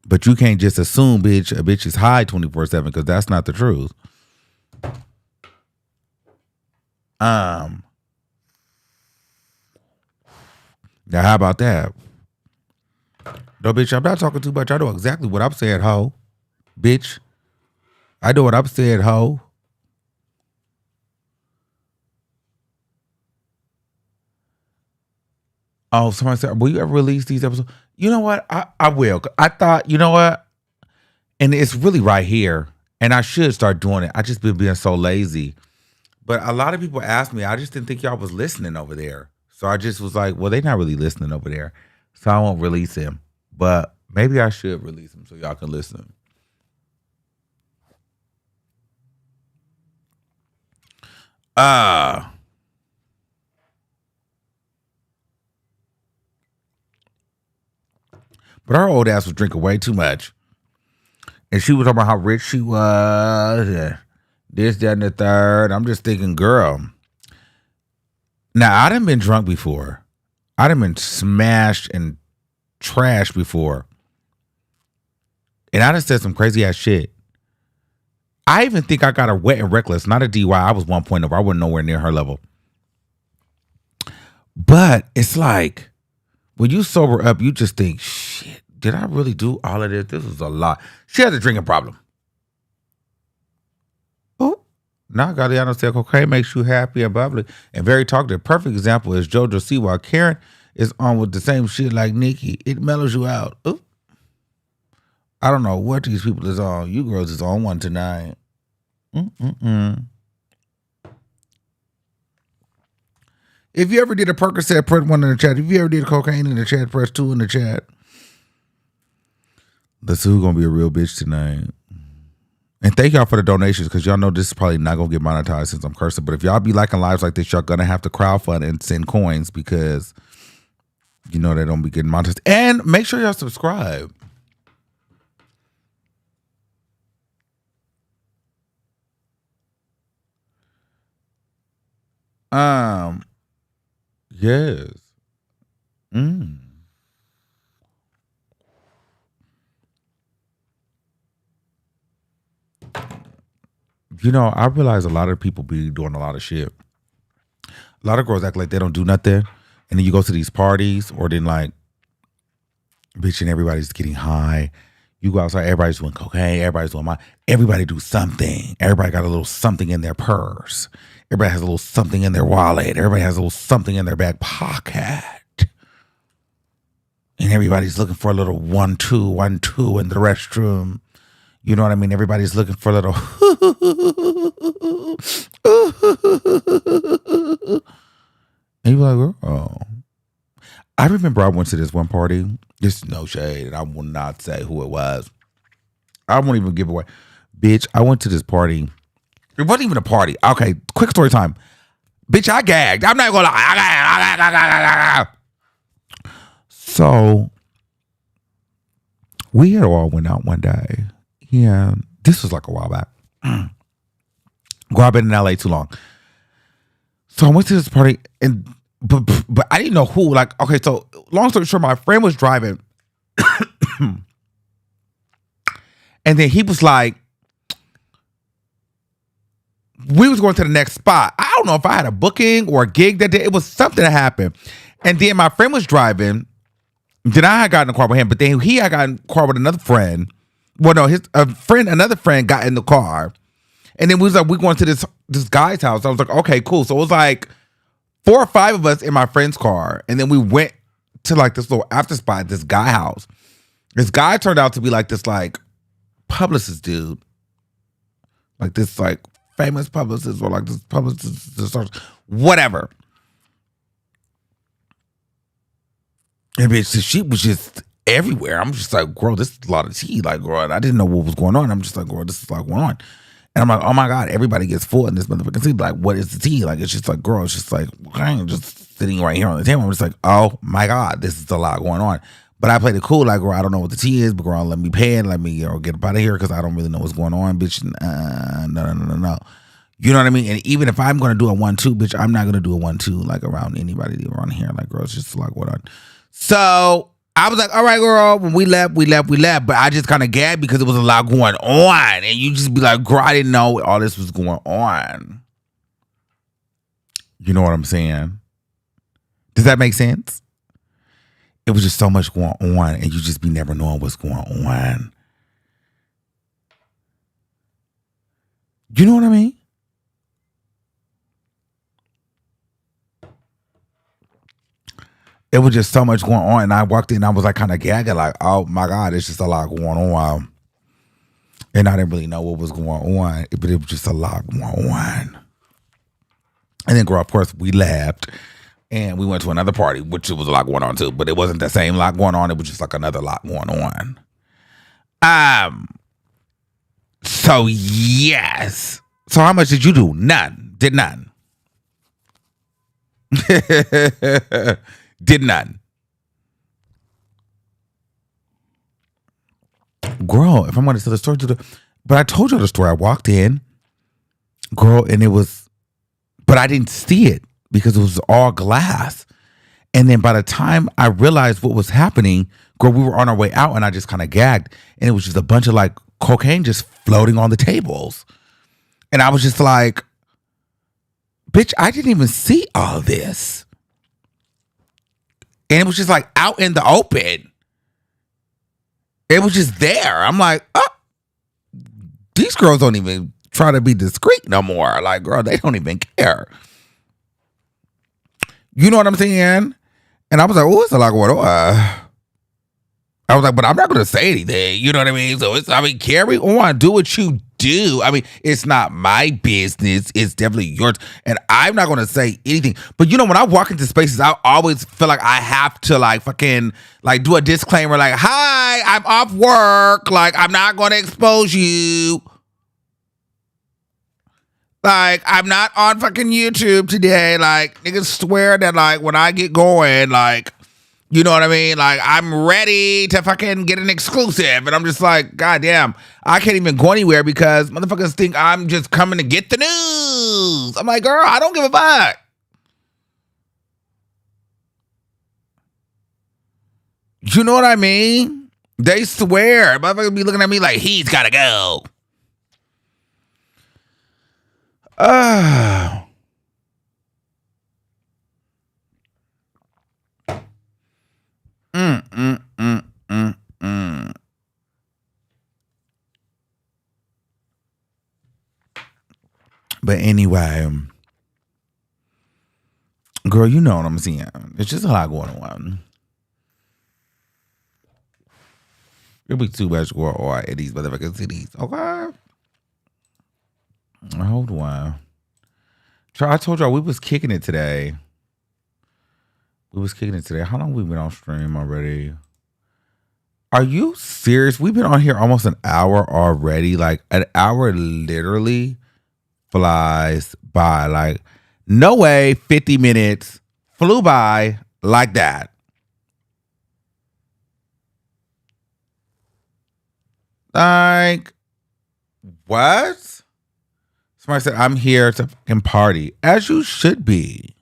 But you can't just assume, bitch, a bitch is high 24/7 because that's not the truth. Now how about that? No, bitch, I'm not talking too much. I know exactly what I'm saying, ho. Bitch. I know what I'm saying, ho. Oh, somebody said, will you ever release these episodes? You know what? I will. I thought, you know what? And it's really right here. And I should start doing it. I just been being so lazy. But a lot of people asked me, I just didn't think y'all was listening over there. So I just was like, well, they're not really listening over there. So I won't release him. But maybe I should release him so y'all can listen. But her old ass was drinking way too much. And she was talking about how rich she was. And this, that, and the third. I'm just thinking, girl. Now, I done been drunk before. I done been smashed and trashed before. And I done said some crazy ass shit. I even think I got her wet and reckless. Not a DUI. I was 1.0. I wasn't nowhere near her level. But it's like, when you sober up, you just think, shit, did I really do all of this? This was a lot. She has a drinking problem. Oh, now Galliano said cocaine makes you happy and bubbly and very talkative. Perfect example is JoJo C. While Karen is on with the same shit like Nikki, it mellows you out. Ooh. I don't know what these people is on. You girls is on one tonight. If you ever did a Percocet, press 1 in the chat. If you ever did cocaine in the chat, press 2 in the chat. Let's see who's gonna be a real bitch tonight. And thank y'all for the donations, because y'all know this is probably not gonna get monetized since I'm cursing. But if y'all be liking lives like this, y'all gonna have to crowdfund and send coins, because you know they don't be getting monetized. And make sure y'all subscribe. Yes. You know, I realize a lot of people be doing a lot of shit. A lot of girls act like they don't do nothing. And then you go to these parties, or then like, bitch, and everybody's getting high. You go outside, everybody's doing cocaine, everybody's doing everybody do something. Everybody got a little something in their purse. Everybody has a little something in their wallet. Everybody has a little something in their back pocket. And everybody's looking for a little 1-2 in the restroom. You know what I mean? Everybody's looking for a little. And you're like, oh. I remember I went to this one party. This is no shade, and I will not say who it was. I won't even give away. Bitch, I went to this party. It wasn't even a party. Okay, quick story time. Bitch, I gagged. I'm not gonna lie. I gagged. So, we had all went out one day. Yeah, this was like a while back. Girl, I've been in LA too long. So I went to this party, and but I didn't know who. Like, okay, so long story short, my friend was driving, and then he was like, we was going to the next spot. I don't know if I had a booking or a gig that day. It was something that happened, and then my friend was driving. Then I had gotten in the car with him, but then he had gotten in the car with another friend. Well, no, another friend got in the car, and then we was like, we going to this guy's house. I was like, okay, cool. So it was like 4 or 5 of us in my friend's car, and then we went to like this little after spot at this guy house. This guy turned out to be like this like publicist dude, like this like famous publicist, or like this publicist, whatever. And bitch, she was just everywhere. I'm just like, girl, this is a lot of tea. Like, girl, I didn't know what was going on. I'm just like, girl, this is like going on. And I'm like, oh my God, everybody gets full in this motherfucking tea. Like, what is the tea? Like, it's just like, girl, it's just like, I'm just sitting right here on the table. I'm just like, oh my God, this is a lot going on. But I played it cool. Like, girl, I don't know what the tea is, but girl, let me pay it. Let me, get up out of here, because I don't really know what's going on, bitch. No. You know what I mean? And even if I'm going to do a 1-2, bitch, I'm not going to do a 1-2 like around anybody around here. Like, girl, it's just like, what on. So I was like, all right, girl, when we left. But I just kind of gagged because it was a lot going on. And you just be like, girl, I didn't know all this was going on. You know what I'm saying? Does that make sense? It was just so much going on, and you just be never knowing what's going on. You know what I mean? It was just so much going on, and I walked in, I was like kind of gagging, like, oh my God, it's just a lot going on. And I didn't really know what was going on, but it was just a lot going on. And then, girl, of course, we left, and we went to another party, which it was a lot going on too, but it wasn't the same lot going on. It was just like another lot going on. So yes. So how much did you do? None. Did none. Did none. Girl, if I'm going to tell the story but I told you the story. I walked in, girl, and it was, but I didn't see it because it was all glass. And then by the time I realized what was happening, girl, we were on our way out, and I just kind of gagged, and it was just a bunch of like cocaine just floating on the tables. And I was just like, bitch, I didn't even see all this. And it was just like out in the open. It was just there. I'm like, oh, these girls don't even try to be discreet no more. Like, girl, they don't even care. You know what I'm saying? And I was like, oh, it's a lot going on. I was like, but I'm not going to say anything. You know what I mean? So carry on. Do what you do. I mean, it's not my business. It's definitely yours. And I'm not going to say anything. But you know, when I walk into spaces, I always feel like I have to like fucking like do a disclaimer like, hi, I'm off work. Like, I'm not going to expose you. Like, I'm not on fucking YouTube today. Like, niggas swear that like when I get going, like, you know what I mean? Like, I'm ready to fucking get an exclusive. And I'm just like, God damn, I can't even go anywhere because motherfuckers think I'm just coming to get the news. I'm like, girl, I don't give a fuck. You know what I mean? They swear. Motherfuckers be looking at me like, he's gotta go. But anyway, girl, you know what I'm seeing. It's just a lot going on. It'll be too much going on in these motherfucking cities. Okay. Hold on. I told y'all we was kicking it today. How long we been on stream already? Are you serious? We've been on here almost an hour already. Like, an hour literally flies by. Like, no way 50 minutes flew by like that. Like, what? Somebody said, I'm here to fucking party. As you should be.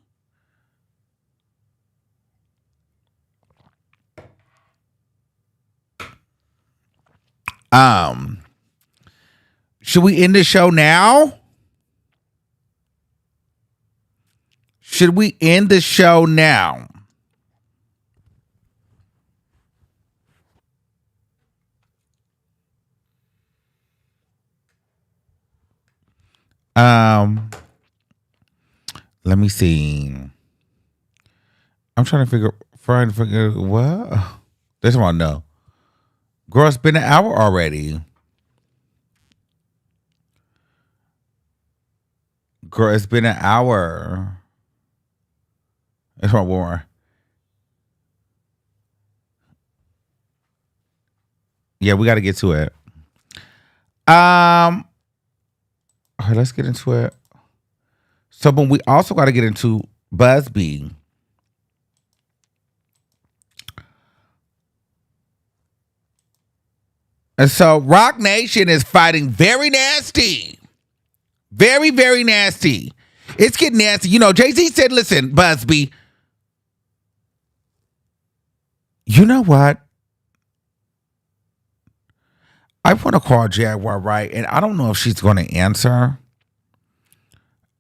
Should we end the show now? Should we end the show now? Let me see. I'm trying to figure what? That's what I know. Girl, it's been an hour already. Girl, it's been an hour. It's one more. Yeah, we got to get to it. All right, let's get into it. So, but we also got to get into Buzbee. And so Rock Nation is fighting very nasty. Very, very nasty. It's getting nasty. You know, Jay-Z said, listen, Buzbee, you know what? I want to call Jaguar, right? And I don't know if she's going to answer.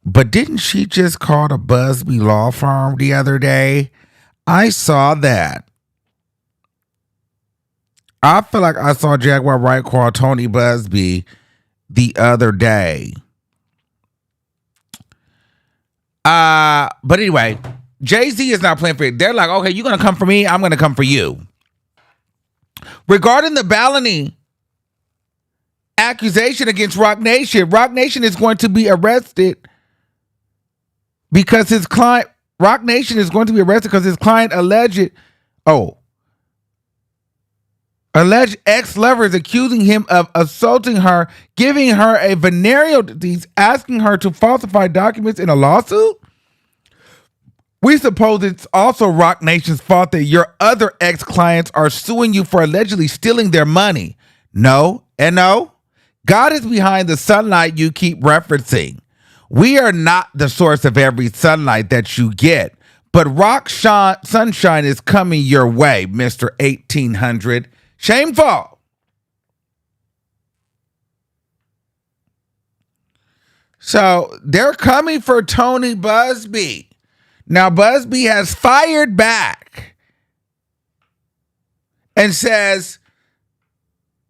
But didn't she just call the Buzbee law firm the other day? I saw that. I feel like I saw Jaguar Wright call Tony Buzbee the other day. But anyway, Jay-Z is not playing for it. They're like, okay, you're going to come for me. I'm going to come for you. Regarding the Ballany accusation against Rock Nation is going to be arrested because his client, Rock Nation is going to be arrested because his client alleged ex-lover is accusing him of assaulting her, giving her a venereal disease, asking her to falsify documents in a lawsuit. We suppose it's also Rock Nation's fault that your other ex-clients are suing you for allegedly stealing their money. No and no. God is behind the sunlight you keep referencing. We are not the source of every sunlight that you get, but sunshine is coming your way, Mr. 1800. Shameful. So they're coming for Tony Buzbee. Now, Buzbee has fired back and says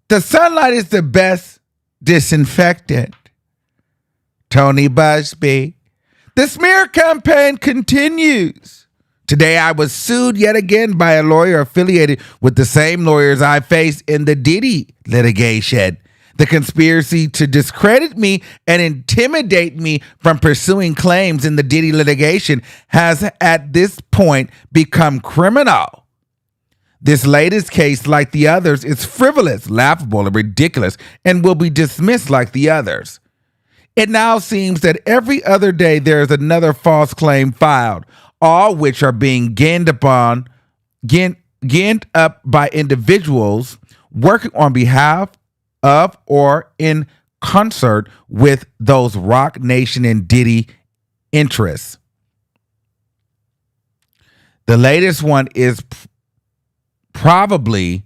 the sunlight is the best disinfectant. Tony Buzbee. The smear campaign continues. Today, I was sued yet again by a lawyer affiliated with the same lawyers I faced in the Diddy litigation. The conspiracy to discredit me and intimidate me from pursuing claims in the Diddy litigation has at this point become criminal. This latest case, like the others, is frivolous, laughable, and ridiculous, and will be dismissed like the others. It now seems that every other day there is another false claim filed, all which are being ginned up by individuals working on behalf of or in concert with those Roc Nation and Diddy interests. The latest one is probably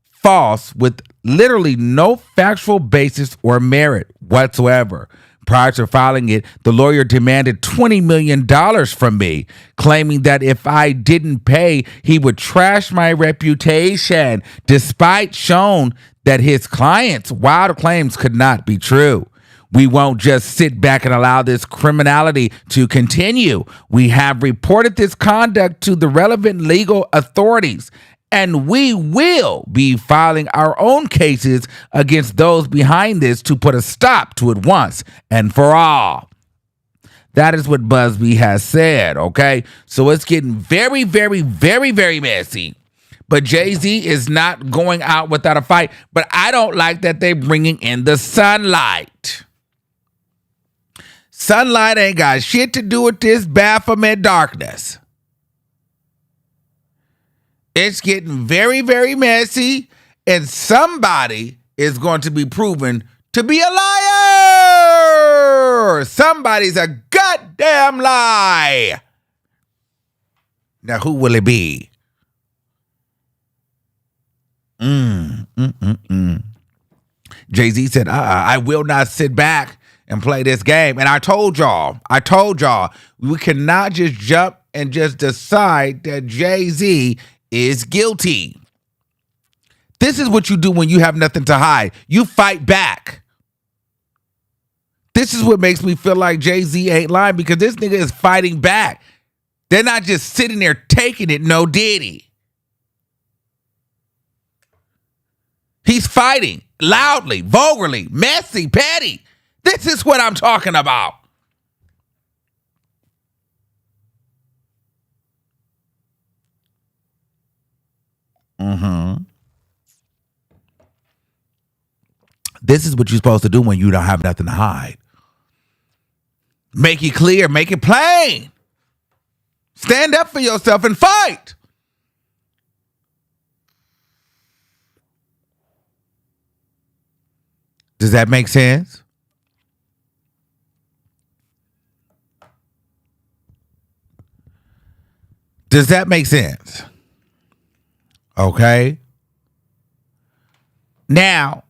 false with literally no factual basis or merit whatsoever. Prior to filing it, the lawyer demanded $20 million from me, claiming that if I didn't pay, he would trash my reputation, despite shown that his client's wild claims could not be true. We won't just sit back and allow this criminality to continue. We have reported this conduct to the relevant legal authorities, and we will be filing our own cases against those behind this to put a stop to it once and for all. That is what Buzbee has said, okay? So it's getting very, very, very, very messy. But Jay-Z is not going out without a fight. But I don't like that they're bringing in the sunlight. Sunlight ain't got shit to do with this Baphomet darkness. It's getting very, very messy, and somebody is going to be proven to be a liar. Somebody's a goddamn lie. Now, who will it be? Jay-Z said, I will not sit back and play this game. And I told y'all, we cannot just jump and just decide that Jay-Z is guilty. This is what you do when you have nothing to hide. You fight back. This is what makes me feel like Jay-Z ain't lying, because this nigga is fighting back. They're not just sitting there taking it, no Diddy. He's fighting loudly, vulgarly, messy, petty. This is what I'm talking about. This is what you're supposed to do when you don't have nothing to hide. Make it clear, make it plain. Stand up for yourself and fight. Does that make sense? Does that make sense? Okay. Now,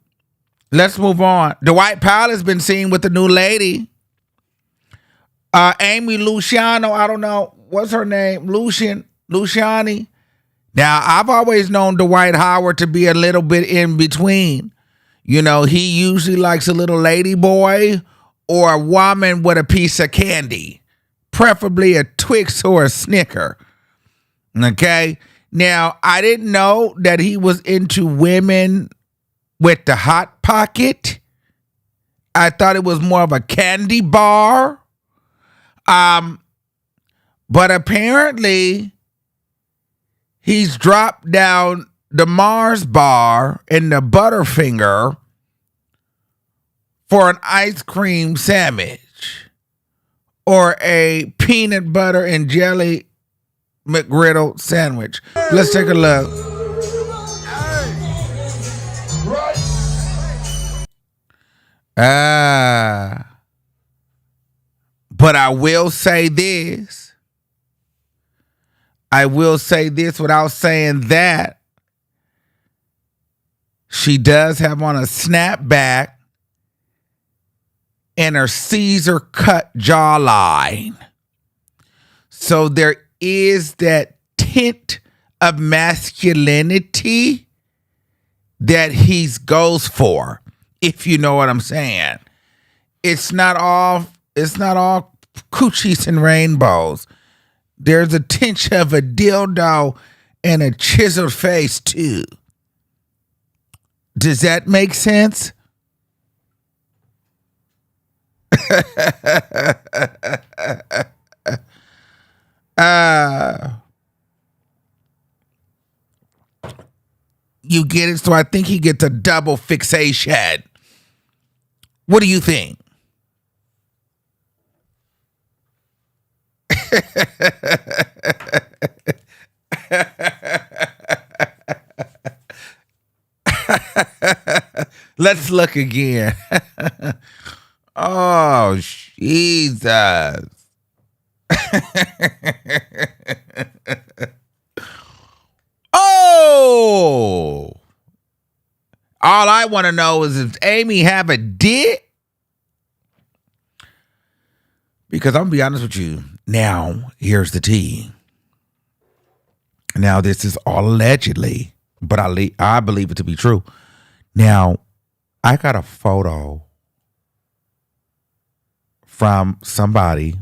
let's move on. Dwight Powell has been seen with a new lady. Amy Luciano, I don't know. What's her name? Luciani. Now, I've always known Dwight Howard to be a little bit in between. You know, he usually likes a little lady boy or a woman with a piece of candy, preferably a Twix or a Snicker. Okay? Now, I didn't know that he was into women with the Hot Pocket. I thought it was more of a candy bar. But apparently he's dropped down the Mars bar and the Butterfinger for an ice cream sandwich or a peanut butter and jelly McGriddle sandwich. Let's take a look. But I will say this. I will say this without saying that. She does have on a snapback and her Caesar cut jawline. So there is that tint of masculinity that he goes for, if you know what I'm saying. It's not all coochies and rainbows. There's a tinge of a dildo and a chiseled face too. Does that make sense? You get it? So I think he gets a double fixation. What do you think? Let's look again. Oh, Jesus. Oh. All I want to know is if Amy have a dick. Because I'm going to be honest with you. Now, here's the tea. Now, this is all allegedly, but I believe it to be true. Now, I got a photo from somebody.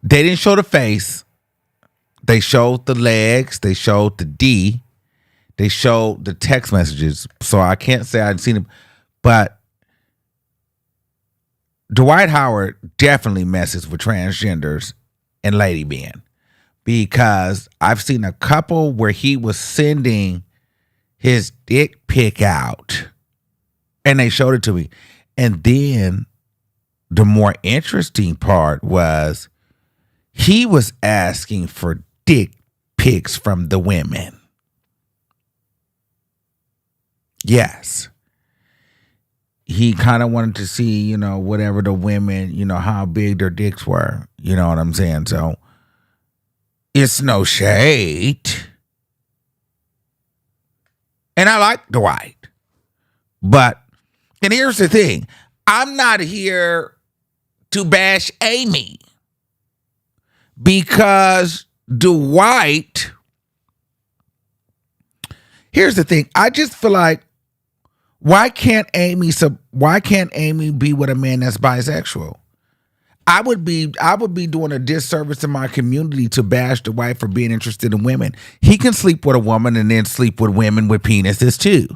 They didn't show the face. They showed the legs. They showed the D. They showed the text messages. So I can't say I'd seen them. But Dwight Howard definitely messes with transgenders and lady men. Because I've seen a couple where he was sending his dick pic out. And they showed it to me. And then the more interesting part was he was asking for dick pics from the women. Yes. He kind of wanted to see, whatever the women, how big their dicks were. You know what I'm saying? So it's no shade. And I like Dwight. And here's the thing. I'm not here to bash Amy. Because Dwight, here's the thing. I just feel like, why can't Amy be with a man that's bisexual? I would be doing a disservice to my community to bash Dwight for being interested in women. He can sleep with a woman and then sleep with women with penises too.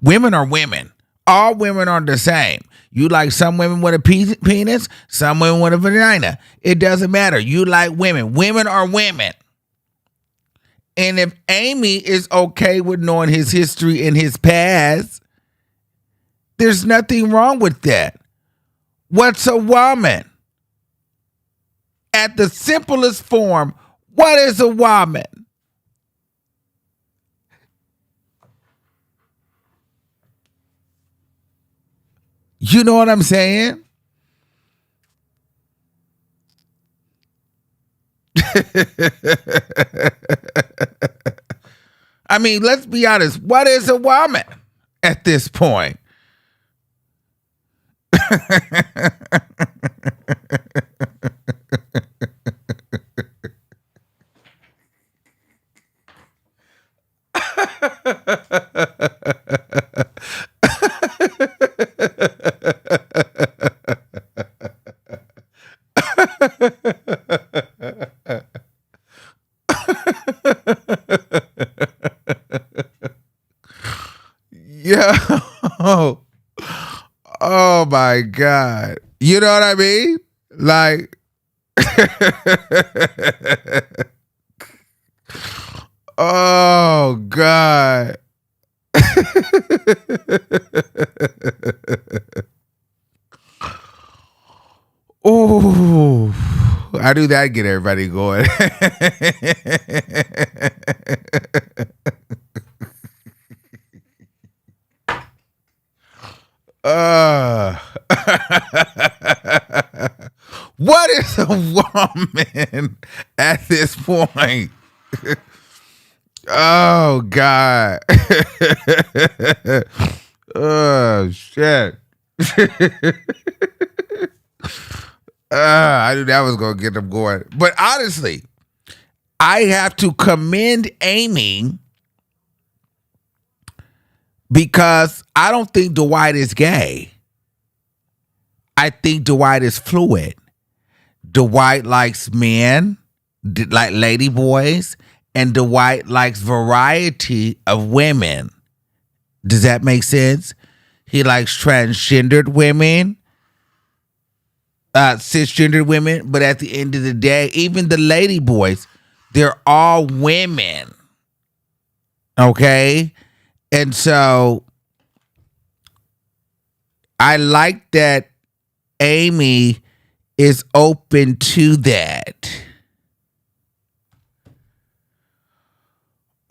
Women are women. All women are the same. You like some women with a penis, some women with a vagina. It doesn't matter. You like women. Women are women. And if Amy is okay with knowing his history and his past, there's nothing wrong with that. What's a woman? At the simplest form, what is a woman? You know what I'm saying? I mean, let's be honest. What is a woman at this point? Yo. Oh my God. You know what I mean? Like, oh God. Oh, I do that, get everybody going. What is a woman at this point? Oh God. Oh shit. I knew that was gonna get them going. But honestly, I have to commend Amy because I don't think Dwight is gay. I think Dwight is fluid. Dwight likes men, like lady boys, and Dwight likes variety of women. Does that make sense? He likes transgendered women, cisgendered women. But at the end of the day, even the lady boys, they're all women. Okay? And so I like that Amy is open to that.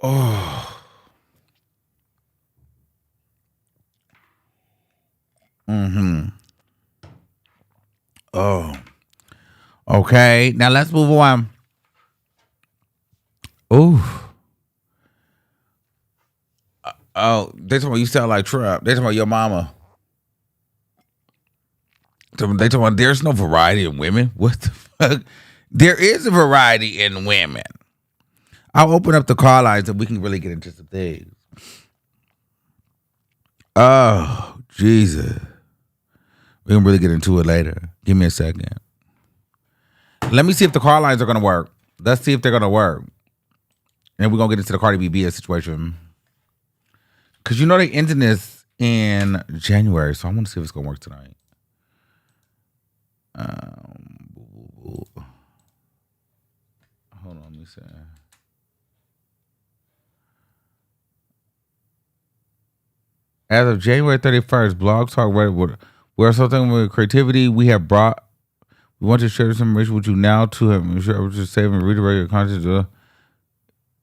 Oh. Mm-hmm. Oh. Okay. Now let's move on. Ooh. Oh, they talking about you sound like Trump. They talking about your mama. They talking about there's no variety in women. What the fuck? There is a variety in women. I'll open up the call lines and we can really get into some things. Oh, Jesus. We can really get into it later. Give me a second. Let me see if the call lines are going to work. Let's see if they're going to work. And we're going to get into the Cardi B BS situation. Because you know they ended this in January, so I want to see if it's going to work tonight. Hold on, let me see. As of January 31st, Blog Talk Radio, we're something with creativity. We want to share some information with you now to have sure to save and redirect your content.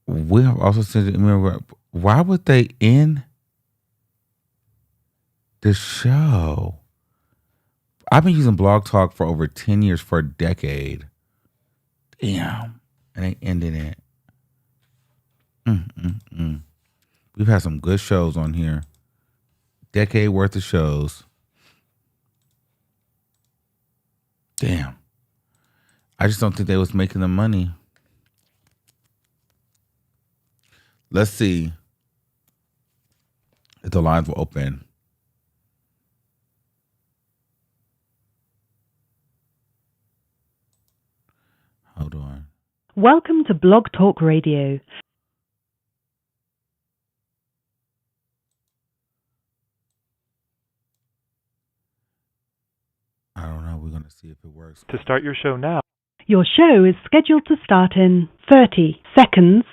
We have also sent an email. Why would they end the show? I've been using Blog Talk for over 10 years, for a decade. Damn. And they ended it. We've had some good shows on here. Decade worth of shows. Damn. I just don't think they was making the money. Let's see if the lines will open. Hold on. Welcome to Blog Talk Radio. I don't know. We're going to see if it works. To start your show now. Your show is scheduled to start in 30 seconds.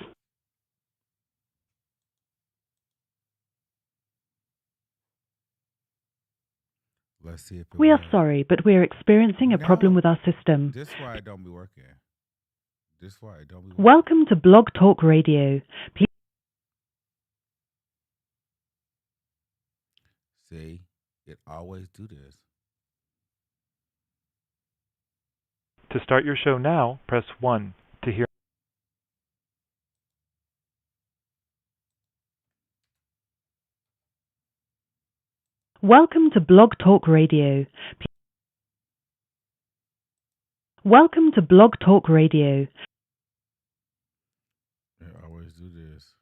Let's see if it We are works. sorry, but we're experiencing a problem with our system. This why it don't be working. This why it don't be working. Welcome to Blog Talk Radio. See, it always do this. To start your show now, press 1. To hear. Welcome to Blog Talk Radio. Welcome to Blog Talk Radio. It always do this.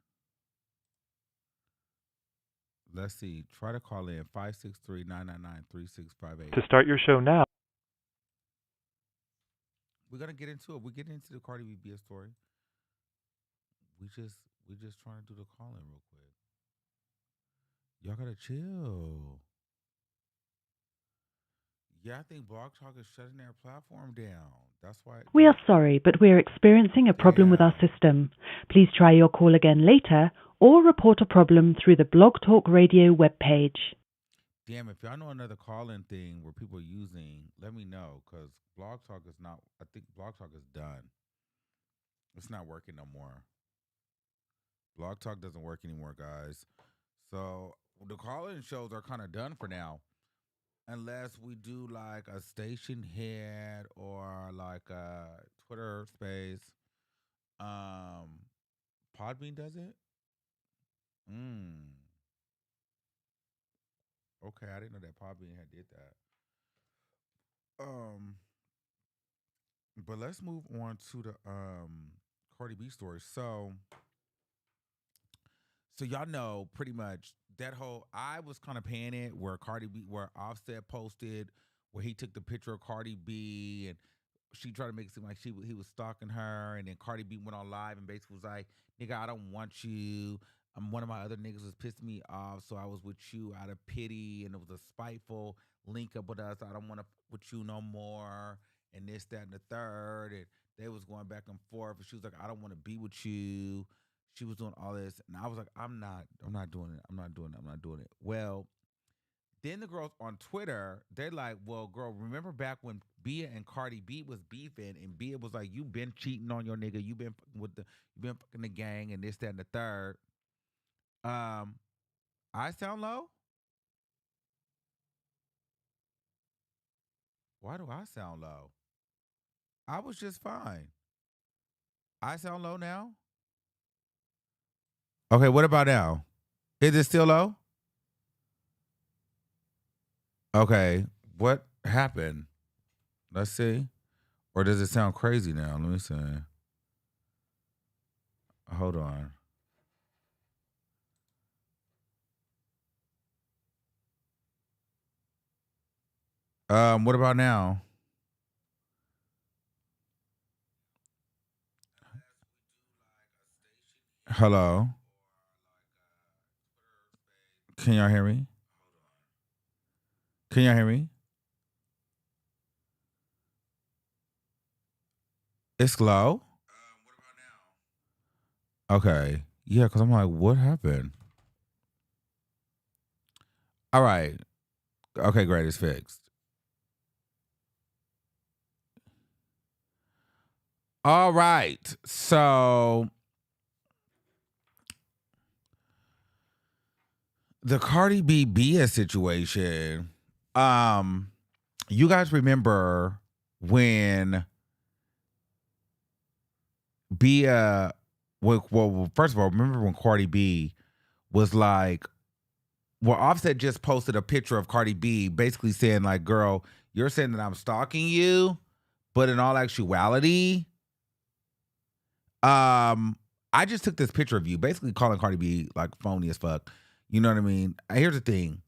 Let's see. Try to call in 563-999-3658. To start your show now. We're gonna get into it. We're getting into the Cardi B BS story. We just trying to do the call in real quick. Y'all gotta chill. Yeah, I think Blog Talk is shutting their platform down. That's why. We are sorry, but we're experiencing a problem with our system. Please try your call again later or report a problem through the Blog Talk Radio webpage. Damn, if y'all know another call-in thing where people are using, let me know, because Blog Talk is not, I think Blog Talk is done. It's not working no more. Blog Talk doesn't work anymore, guys. So the call-in shows are kind of done for now. Unless we do like a station head or like a Twitter space. Podbean does it? Okay, I didn't know that Podbean had did that. But let's move on to the Cardi B story. So y'all know pretty much that whole, I was kind of paying it where where Offset posted where he took the picture of Cardi B and she tried to make it seem like he was stalking her, and then Cardi B went on live and basically was like, "Nigga, I don't want you. one of my other niggas was pissing me off, so I was with you out of pity, and it was a spiteful link up with us. I don't want to with you no more, and this, that, and the third. And they was going back and forth, and she was like, I don't want to be with you. She was doing all this, and I was like, I'm not doing it. I'm not doing it. I'm not doing it. Well, then the girls on Twitter, they're like, well, girl, remember back when Bia and Cardi B was beefing, and Bia was like, you been cheating on your nigga, you been fucking with you been fucking the gang, and this, that, and the third. I sound low? Why do I sound low? I was just fine. I sound low now? Okay, what about now? Is it still low? Okay, what happened? Let's see. Or does it sound crazy now? Let me see. Hold on. What about now? Hello? Can y'all hear me? Can y'all hear me? It's low? What about now? Okay. Yeah, because I'm like, what happened? All right. Okay, great. It's fixed. All right. So the Cardi B Bia situation. You guys remember when Bia, well, first of all, remember when Cardi B was like, well, Offset just posted a picture of Cardi B basically saying like, girl, you're saying that I'm stalking you, but in all actuality, I just took this picture of you, basically calling Cardi B like phony as fuck. You know what I mean? Here's the thing.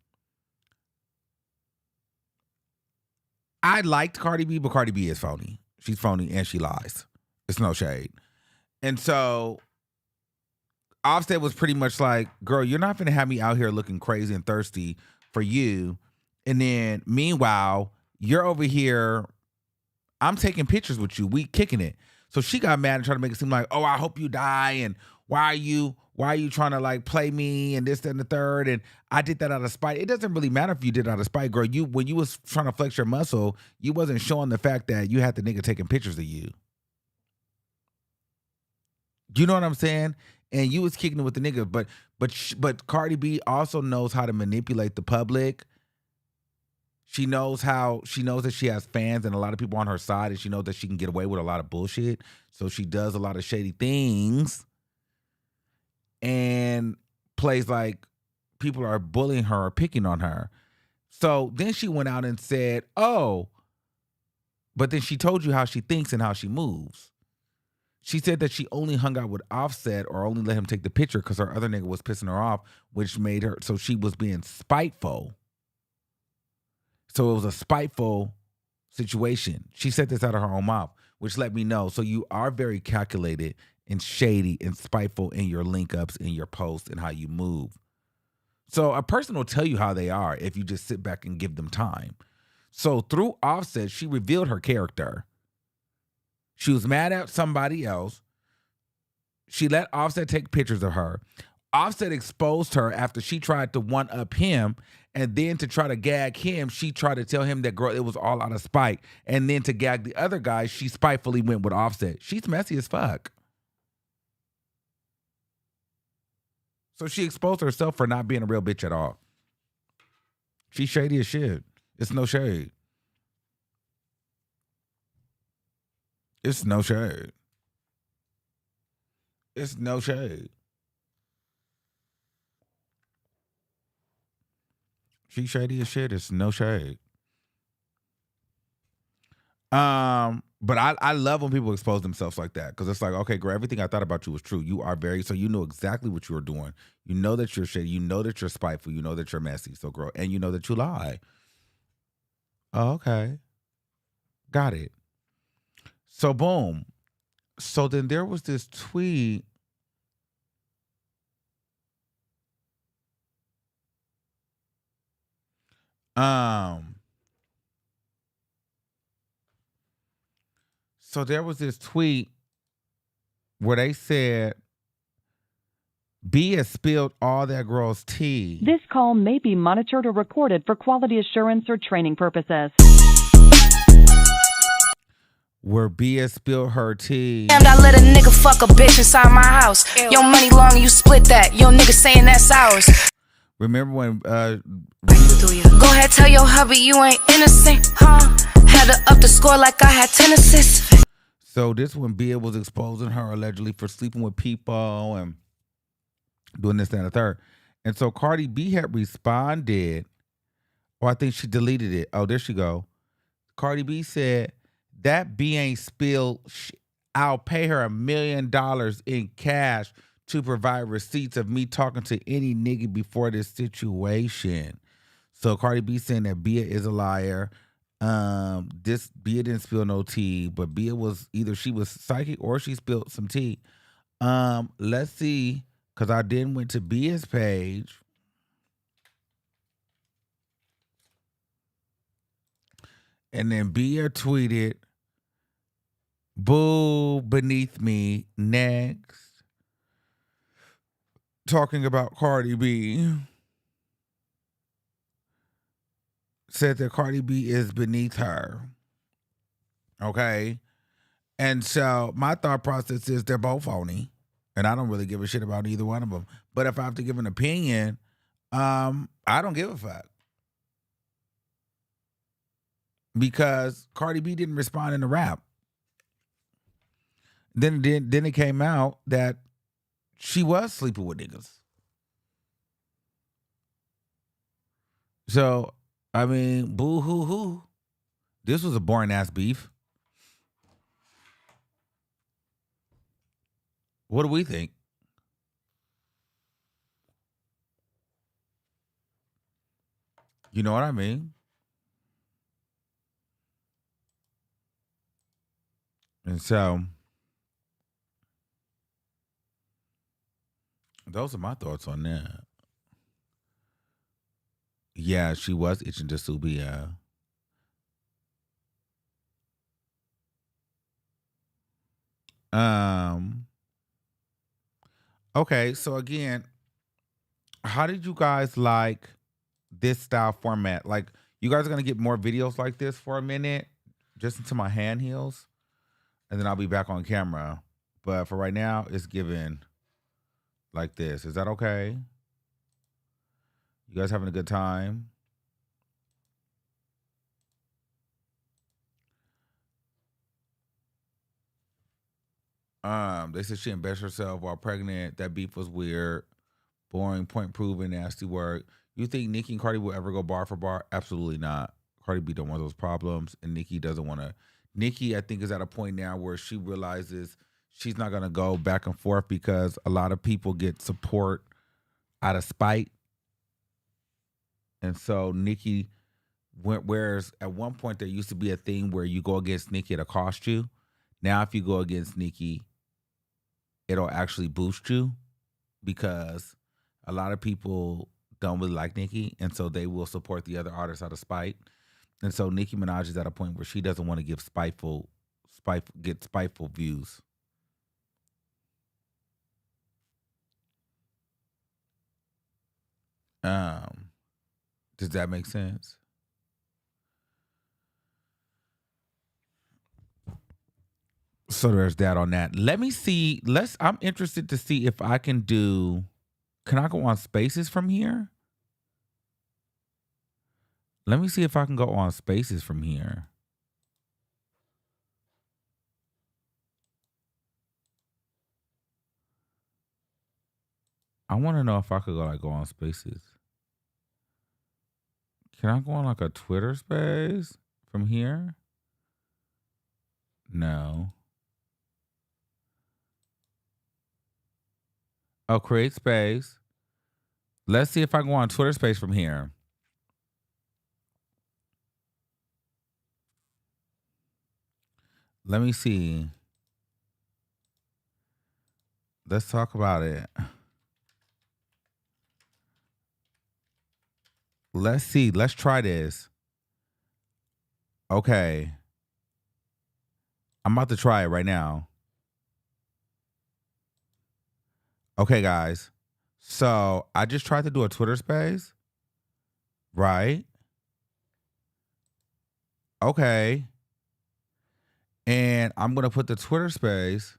I liked Cardi B, but Cardi B is phony. She's phony and she lies. It's no shade. And so Offset was pretty much like, girl, you're not going to have me out here looking crazy and thirsty for you. And then meanwhile, you're over here, I'm taking pictures with you. We kicking it. So she got mad and tried to make it seem like, oh, I hope you die. And why are you trying to like play me and this, that, and the third? And I did that out of spite. It doesn't really matter if you did it out of spite, girl. When you was trying to flex your muscle, you wasn't showing the fact that you had the nigga taking pictures of you. You know what I'm saying? And you was kicking it with the nigga, but Cardi B also knows how to manipulate the public. She knows that she has fans and a lot of people on her side, and she knows that she can get away with a lot of bullshit. So she does a lot of shady things and plays like people are bullying her or picking on her. So then she went out and said, oh, but then she told you how she thinks and how she moves. She said that she only hung out with Offset or only let him take the picture because her other nigga was pissing her off, which made her, so she was being spiteful. So it was a spiteful situation. She said this out of her own mouth, which let me know. So you are very calculated and shady and spiteful in your link ups, in your posts, and how you move. So a person will tell you how they are if you just sit back and give them time. So through Offset, she revealed her character. She was mad at somebody else. She let Offset take pictures of her. Offset exposed her after she tried to one-up him, and then to try to gag him, she tried to tell him that, girl, it was all out of spite. And then to gag the other guy, she spitefully went with Offset. She's messy as fuck. So she exposed herself for not being a real bitch at all. She's shady as shit. It's no shade. It's no shade. It's no shade. She's shady as shit. It's no shade. But I love when people expose themselves like that, because it's like, okay, girl, everything I thought about you was true. You are so you know exactly what you were doing. You know that you're shady. You know that you're spiteful. You know that you're messy. So, girl, and you know that you lie. Oh, okay. Got it. So, boom. So then there was this tweet. Um, so there was this tweet where they said B has spilled all that girl's tea. This call may be monitored or recorded for quality assurance or training purposes. Where B has spilled her tea. Damn, I let a nigga fuck a bitch inside my house. Your money long, you split that. Your nigga saying that's ours. Remember when Go ahead, tell your hubby you ain't innocent, huh? Had to up the score like I had 10 assists. So this when Bia was exposing her allegedly for sleeping with people and doing this, that, and the third. And so Cardi B had responded, or I think she deleted it. Oh, there she go. Cardi B said, that B ain't spilled. I'll pay her $1 million in cash to provide receipts of me talking to any nigga before this situation. So Cardi B saying that Bia is a liar. This Bia didn't spill no tea, but Bia was either she was psychic or she spilled some tea. Let's see, because I then went to Bia's page. And then Bia tweeted, boo beneath me next. Talking about Cardi B. Said that Cardi B is beneath her. Okay? And so my thought process is they're both phony. And I don't really give a shit about either one of them. But if I have to give an opinion, I don't give a fuck. Because Cardi B didn't respond in the rap. Then it came out that she was sleeping with niggas. So, I mean, boo hoo hoo. This was a boring ass beef. What do we think? You know what I mean? And so, those are my thoughts on that. Yeah, she was itching to sue Bia. Okay, so again, how did you guys like this style format? Like, you guys are gonna get more videos like this for a minute, just until my hand heals, and then I'll be back on camera. But for right now, it's given like this. Is that okay? You guys having a good time? They said she embarrassed herself while pregnant. That beef was weird. Boring, point proven, nasty work. You think Nicki and Cardi will ever go bar for bar? Absolutely not. Cardi B don't want those problems, and Nicki doesn't want to. Nicki, I think, is at a point now where she realizes she's not going to go back and forth because a lot of people get support out of spite. And so Nicki went, whereas at one point there used to be a thing where you go against Nicki, it'll cost you. Now if you go against Nicki, it'll actually boost you because a lot of people don't really like Nicki, and so they will support the other artists out of spite. And so Nicki Minaj is at a point where she doesn't want to give spiteful views. Does that make sense? So there's that on that. Let me see. I'm interested to see if I can do. Can I go on Spaces from here? Let me see if I can go on Spaces from here. I want to know if I could go on Spaces. Can I go on like a Twitter space from here? No. Oh, create space. Let's see if I can go on Twitter space from here. Let me see. Let's talk about it. Let's see. Let's try this. Okay. I'm about to try it right now. Okay, guys. So I just tried to do a Twitter space. Right? Okay. And I'm going to put the Twitter space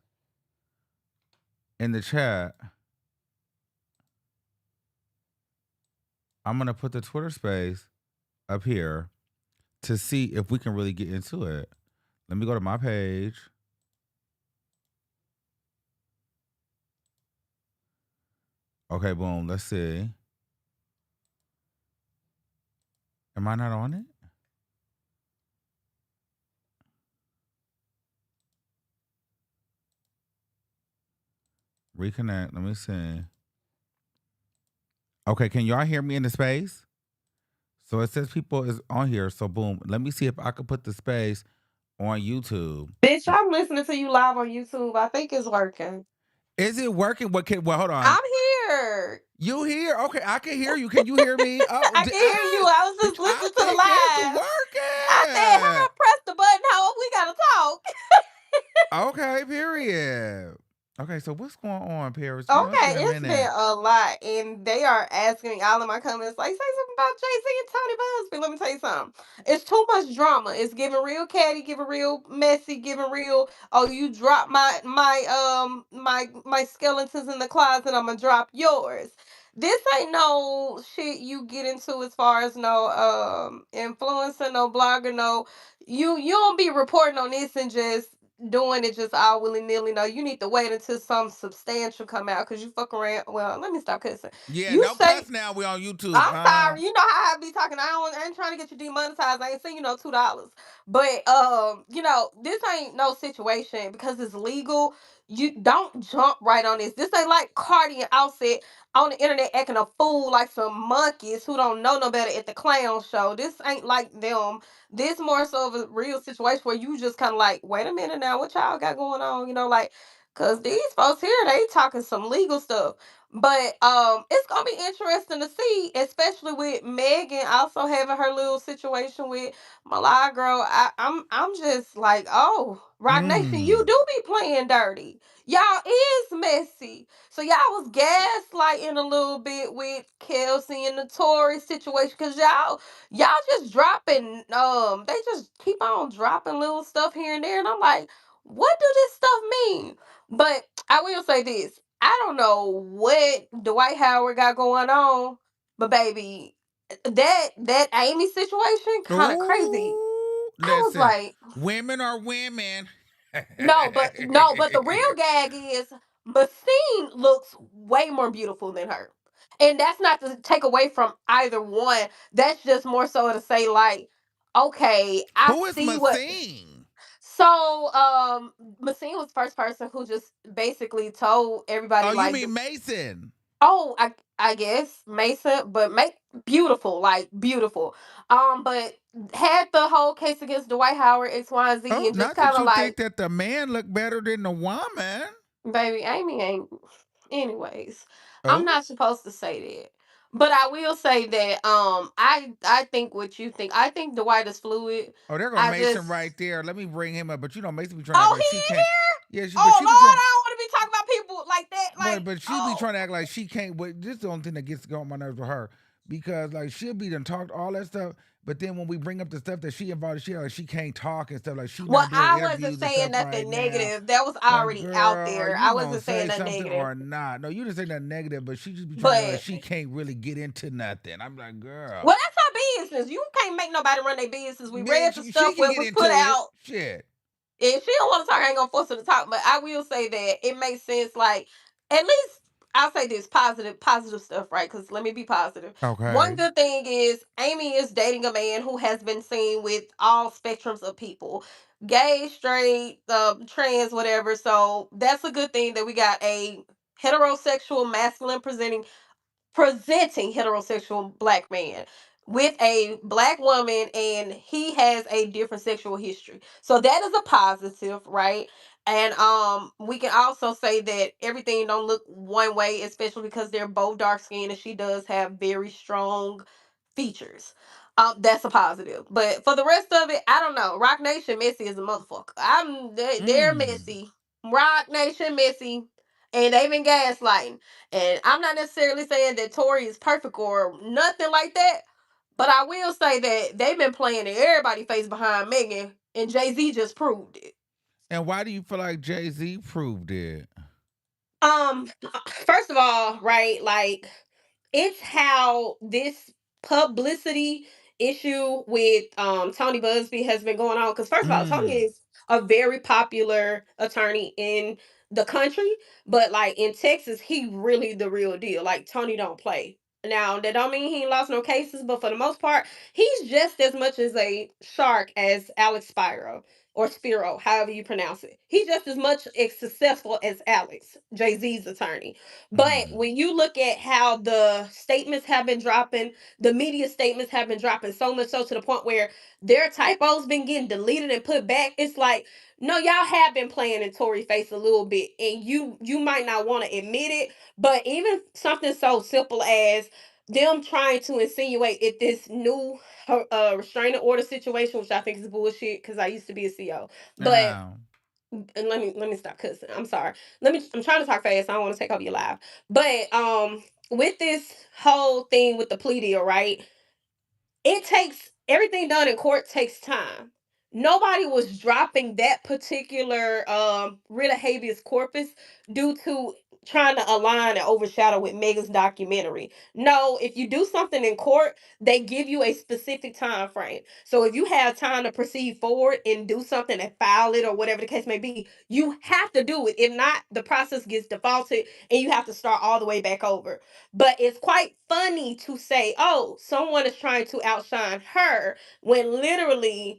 in the chat. I'm going to put the Twitter space up here to see if we can really get into it. Let me go to my page. Okay, boom. Let's see. Am I not on it? Reconnect. Let me see. Okay, can y'all hear me in the space? So it says people is on here. So boom. Let me see if I could put the space on YouTube. Bitch, I'm listening to you live on YouTube. I think it's working. Is it working? Well, hold on. I'm here. You here? Okay, I can hear you. Can you hear me? Oh, I can hear you. I was just listening to the live. Working. I said, "Huh, press the button. How we gotta talk." Okay, period. Okay, so what's going on, Paris? Okay, it's been a lot, and they are asking all in my comments, like, say something about Jay-Z and Tony Buzbee. Let me tell you something. It's too much drama. It's giving real catty, giving real messy, giving real. Oh, you drop my skeletons in the closet. I'm gonna drop yours. This ain't no shit you get into as far as no influencer, no blogger, no. You don't be reporting on this and just doing it just all willy nilly. No, you need to wait until some substantial come out because you fuck around. Well, let me stop cussing. Yeah, You no say cuss now. We on YouTube. I'm sorry. You know how I be talking. I ain't trying to get you demonetized. I ain't seen you no $2. But this ain't no situation because it's legal. You don't jump right on this. This ain't like Cardi and Offset on the internet acting a fool like some monkeys who don't know no better at the clown show. This ain't like them. This more so of a real situation where you just kind of like, wait a minute now, what y'all got going on? Like, cause these folks here, they talking some legal stuff. But it's gonna be interesting to see, especially with Megan also having her little situation with Milagro. I'm just like, oh, Rock Nation, you do be playing dirty. Y'all is messy. So y'all was gaslighting a little bit with Kelsey and the Tory situation because y'all just dropping they just keep on dropping little stuff here and there, and I'm like, what do this stuff mean? But I will say this. I don't know what Dwight Howard got going on, but baby, that Amy situation kind of crazy. I was Listen, like, women are women. no, but the real gag is Basine looks way more beautiful than her. And that's not to take away from either one. That's just more so to say, like, okay, I Who is see what. Massine? So, Massine was the first person who just basically told everybody, Oh, you like, mean Mason? oh, I guess Mason, but make beautiful, like beautiful. But had the whole case against Dwight Howard, X, Y, and Z, Oh, and just not kind that of you think like, that the man looked better than the woman. baby, Amy ain't. Anyways, I'm Oh, not supposed to say that. But I will say that I think what you think. I think Dwight is fluid. oh, there go I Mason just right there. Let me bring him up. But Mason be trying to act Oh, like she he in can't. here? Yeah, but Oh she be Lord, trying. I don't want to be talking about people like that. Like, But she be oh. trying to act like she can't. But this is the only thing that gets on my nerves with her because like she'll be done talked all that stuff. But then when we bring up the stuff that she involved, she like she can't talk and stuff like she Well, not doing I wasn't interviews and saying stuff right nothing now. negative. That was Like, already out girl, are there. you I gonna wasn't saying say nothing something negative. or not? No, you didn't say nothing negative, but she just be trying to act like But she can't really get into nothing. I'm like, girl. well, that's her business. You can't make nobody run their business. We Yeah, read the she stuff can what get was put into it. out. Shit. If she don't want to talk, I ain't gonna force her to talk. But I will say that it makes sense. Like, at least I'll say this positive stuff, right? Because let me be positive. Okay. One good thing is Amy is dating a man who has been seen with all spectrums of people, gay, straight, trans, whatever. So that's a good thing that we got a heterosexual, masculine presenting heterosexual black man with a black woman, and he has a different sexual history, so that is a positive, right? And we can also say that everything don't look one way, especially because they're both dark skinned and she does have very strong features. That's a positive. But for the rest of it, I don't know. Rock Nation messy as a motherfucker. They're Mm. messy. Rock Nation messy. And they've been gaslighting. And I'm not necessarily saying that Tory is perfect or nothing like that. But I will say that they've been playing in everybody's face behind Megan, and Jay-Z just proved it. And why do you feel like Jay-Z proved it? Um, first of all, right, like it's how this publicity issue with Tony Buzbee has been going on. Because first of all, Tony Mm. is a very popular attorney in the country, but like in Texas, he really the real deal. Like Tony don't play. Now that don't mean he ain't lost no cases, but for the most part, he's just as much as a shark as Alex Spiro or Spiro, however you pronounce it. He's just as much as successful as Alex, Jay Z's attorney. But Mm. when you look at how the statements have been dropping, the media statements have been dropping so much so to the point where their typos been getting deleted and put back. It's like, no, y'all have been playing in Tory face a little bit, and you might not want to admit it. But even something so simple as them trying to insinuate if this new restraining order situation, which I think is bullshit because I used to be a CO, but Oh. and let me stop cussing. I'm sorry. I'm trying to talk fast. I don't want to take over your live. But with this whole thing with the plea deal, right? It takes everything done in court takes time. Nobody was dropping that particular writ of habeas corpus due to trying to align and overshadow with Megan's documentary. No, if you do something in court, they give you a specific time frame. So if you have time to proceed forward and do something and file it or whatever the case may be, you have to do it. If not, the process gets defaulted and you have to start all the way back over. But it's quite funny to say, oh, someone is trying to outshine her when literally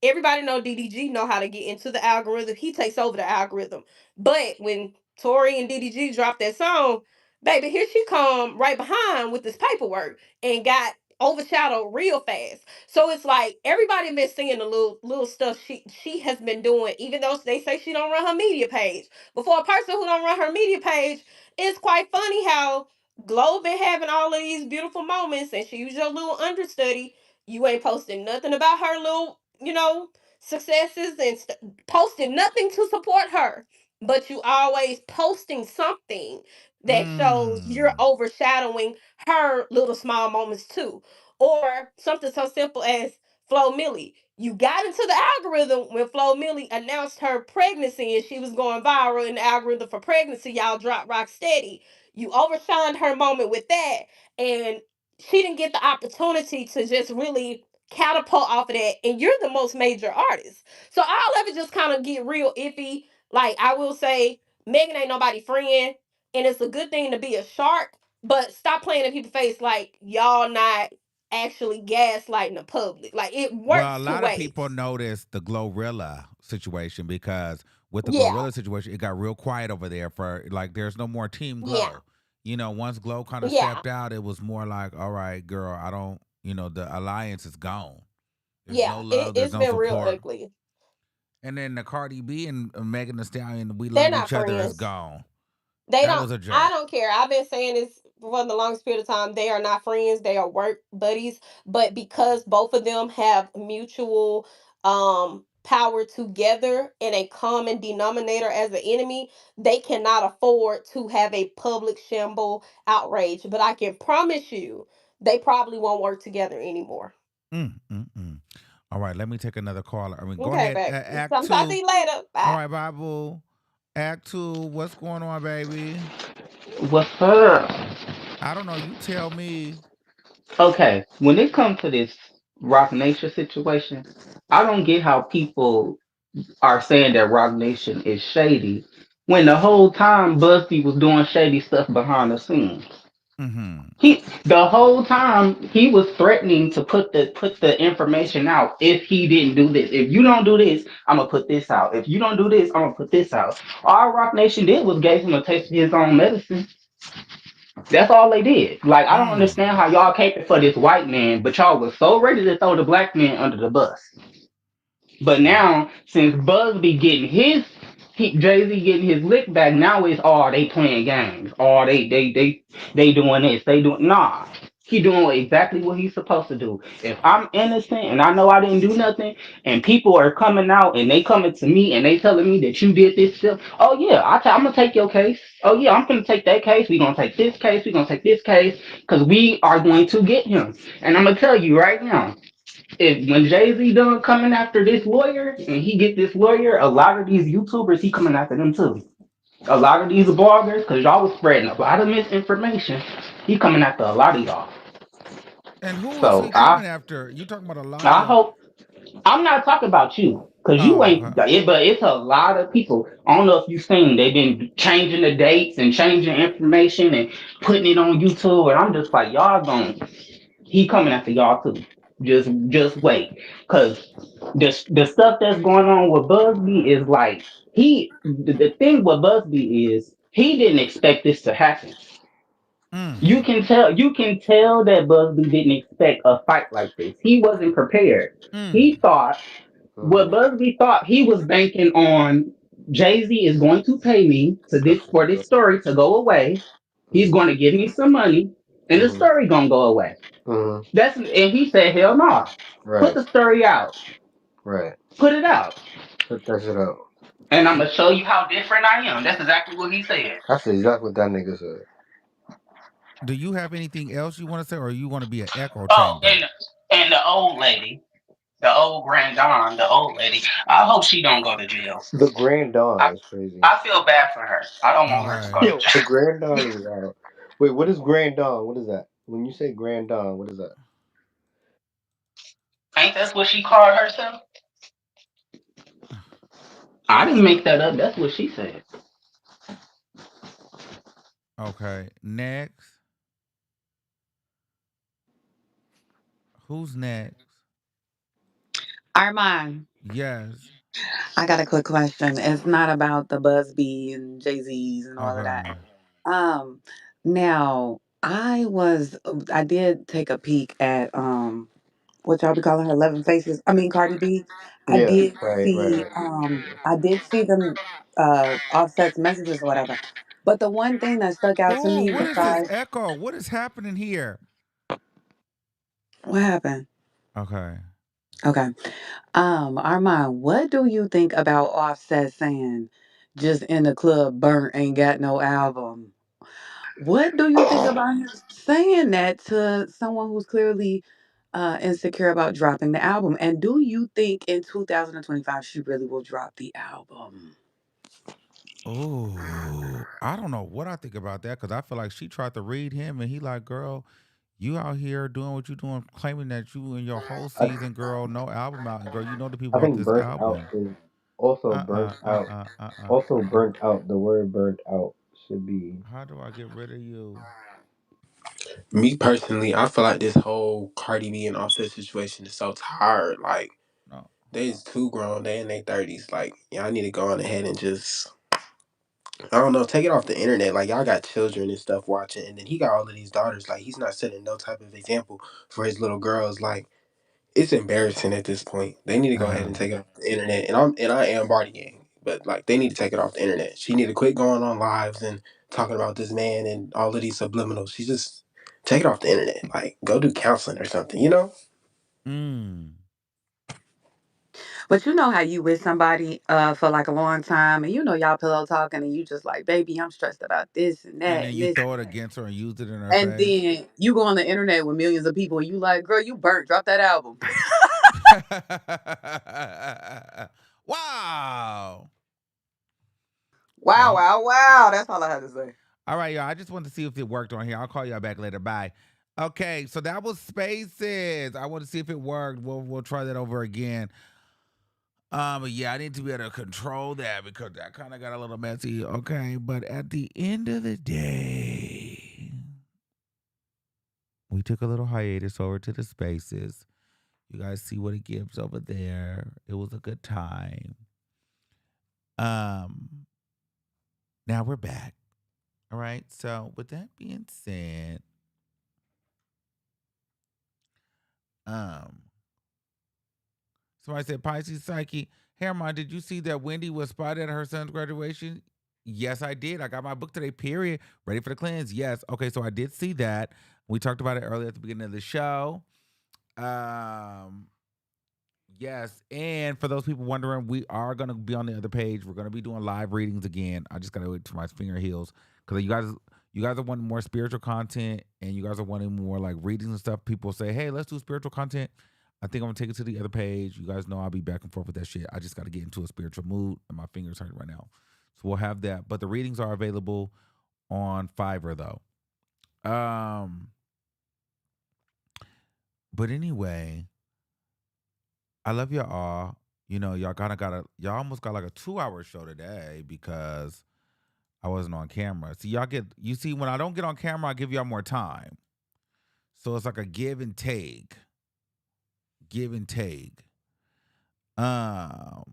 everybody know DDG know how to get into the algorithm. He takes over the algorithm. But when Tori and DDG dropped that song, baby, here she come right behind with this paperwork and got overshadowed real fast. So it's like everybody been seeing the little stuff she has been doing, even though they say she don't run her media page. But for a person who don't run her media page, it's quite funny how Glow been having all of these beautiful moments and she was your little understudy. You ain't posting nothing about her little, successes and posting nothing to support her. But you always posting something that shows you're Mm. overshadowing her little small moments too. Or something so simple as Flo Millie. You got into the algorithm when Flo Millie announced her pregnancy and she was going viral in the algorithm for pregnancy. Y'all dropped Rock Steady. You overshined her moment with that. And she didn't get the opportunity to just really catapult off of that. And you're the most major artist. So all of it just kind of get real iffy. Like I will say, Megan ain't nobody friend. And it's a good thing to be a shark, but stop playing in people's face like y'all not actually gaslighting the public. Like it Well, a works two lot of ways. people noticed the Glorilla situation because with the Yeah, Glorilla situation, it got real quiet over there for like there's no more Team yeah, Glow. Once Glow kind of yeah, stepped out, it was more like, all right, girl, I don't, the alliance is gone. There's no yeah. love, there's It's no been real support. ugly. And then the Cardi B and Megan Thee Stallion, we They're love not each other is friends. gone. They That don't. was a I joke. don't care. I've been saying this for the longest period of time. They are not friends. They are work buddies. But because both of them have mutual power together in a common denominator as an enemy, they cannot afford to have a public shamble outrage. But I can promise you, they probably won't work together anymore. Mm, mm, mm. All right, let me take another caller. I mean, go Okay, ahead. babe. Act So talk to two. you later. All Bye. right, Bible. Act two. What's going on, baby? What's up? I don't know. You tell me. Okay, when it comes to this Rock Nation situation, I don't get how people are saying that Rock Nation is shady when the whole time Buzbee was doing shady stuff behind the scenes. Mm-hmm. The whole time he was threatening to put the information out if he didn't do this. If you don't do this, I'm gonna put this out. If you don't do this, I'm gonna put this out. All Rock Nation did was gave him a taste of his own medicine. That's all they did. Like, I don't understand Mm. how y'all caping for this white man, but y'all was so ready to throw the black man under the bus. But now, since Buzbee getting Jay Z getting his lick back, now it's all they playing games. All they doing this, they doing nah. He doing exactly what he's supposed to do. If I'm innocent and I know I didn't do nothing, and people are coming out and they coming to me and they telling me that you did this stuff, oh yeah, I'm gonna take your case. Oh yeah, I'm gonna take that case. We gonna take this case. We gonna take this case because we are going to get him. And I'm gonna tell you right now, if when Jay Z done coming after this lawyer and he get this lawyer, a lot of these YouTubers he coming after them too. A lot of these bloggers, because y'all was spreading a lot of misinformation, he coming after a lot of y'all. And who is So he coming after? You talking about a lot of I y'all? hope I'm not talking about you, because you Oh, ain't it, but it's a lot of people. I don't know if you've seen they've been changing the dates and changing information and putting it on YouTube, and I'm just like, y'all going he coming after y'all too. Just wait. Cause the stuff that's going on with Buzbee is like the thing with Buzbee is he didn't expect this to happen. You can tell that Buzbee didn't expect a fight like this. He wasn't prepared. He thought what Buzbee thought he was banking on Jay-Z is going to pay me for this story to go away. He's going to give me some money and the story gonna go away. And he said, hell no. Put Right. the story out. Right. Put it out. Put that shit out. And I'm gonna show you how different I am. That's exactly what he said. That's exactly what that nigga said. Do you have anything else you want to say, or you want to be an echo Oh, chamber? and the old lady, the old grand dame, the old lady. I hope she don't go to jail. The Grand Dawn I, is crazy. I feel bad for her. I don't want her to go Okay. to Yo, the jail. Grand Dawn is out. Wait, what is Grand Dawn? What is that? When you say Grand Dawn, what is that? Ain't that what she called herself? I didn't make that up. That's what she said. Okay. Next. Who's next? Armon, Yes. I got a quick question. It's not about the Buzbee and Jay Z's and all of that. Okay. Um, now I did take a peek at what y'all be calling her 11 faces. I mean Cardi B. Yeah, right. I did see them offsets messages or whatever. But the one thing that stuck out to Oh, me what is this besides echo? What is happening here? what happened? Okay. Okay. Armand, what do you think about Offset saying just in the club burnt ain't got no album? What do you think about him saying that to someone who's clearly insecure about dropping the album? And do you think in 2025 she really will drop the album? Oh, I don't know what I think about that, because I feel like she tried to read him and he like, girl, you out here doing what you doing, claiming that you in your whole I, season, girl, no album out, and girl, you know the people I want think this burnt out album. is also Uh uh burnt uh out. uh uh uh Also uh uh. burnt out. The word burnt out should be. How do I get rid of you? Me personally, I feel like this whole Cardi B and Offset situation is so tired. Like, No. they is too grown. They in their 30s. Like, y'all need to go on ahead and just, I don't know, take it off the internet. Like, y'all got children and stuff watching, and then he got all of these daughters. Like, he's not setting no type of example for his little girls. Like, it's embarrassing at this point. They need to go ahead and take it off the internet. And I am Barty Gang, but like, they need to take it off the internet. She need to quit going on lives and talking about this man and all of these subliminals. She just take it off the internet. Like, go do counseling or something. You know? Mm. But you know how you with somebody for like a long time and you know y'all pillow talking and you just like, baby, I'm stressed about this and And that then and you this throw and it that. against her and use it in her And face. then you go on the internet with millions of people and you like, girl, you burnt, drop that album. Wow. Wow, Well, wow, wow. That's all I had to say. all right, y'all. I just wanted to see if it worked on here. I'll call y'all back later. Bye. Okay, so that was Spaces. I want to see if it worked. We'll try that over again. But yeah, I need to be able to control that because that kind of got a little messy. Okay, but at the end of the day, we took a little hiatus over to the Spaces. You guys see what it gives over there. It was a good time. Now we're back. All right. So with that being said, um, somebody said Pisces Psyche. Hey, Armand, did you see that Wendy was spotted at her son's graduation? Yes, I did. I got my book today, period. Ready for the cleanse. Yes. Okay, so I did see that. We talked about it earlier at the beginning of the show. Yes, and for those people wondering, we are going to be on the other page. We're going to be doing live readings again. I just got to wait till my finger heals because you guys are wanting more spiritual content, and you guys are wanting more like readings and stuff. People say, "Hey, let's do spiritual content." I think I'm gonna take it to the other page. You guys know I'll be back and forth with that shit. I just got to get into a spiritual mood, and my fingers hurting right now. So we'll have that. But the readings are available on Fiverr though. But anyway, I love y'all all. You know, y'all almost got like a 2-hour show today because I wasn't on camera. So you see when I don't get on camera, I give y'all more time. So it's like a give and take. Give and take. But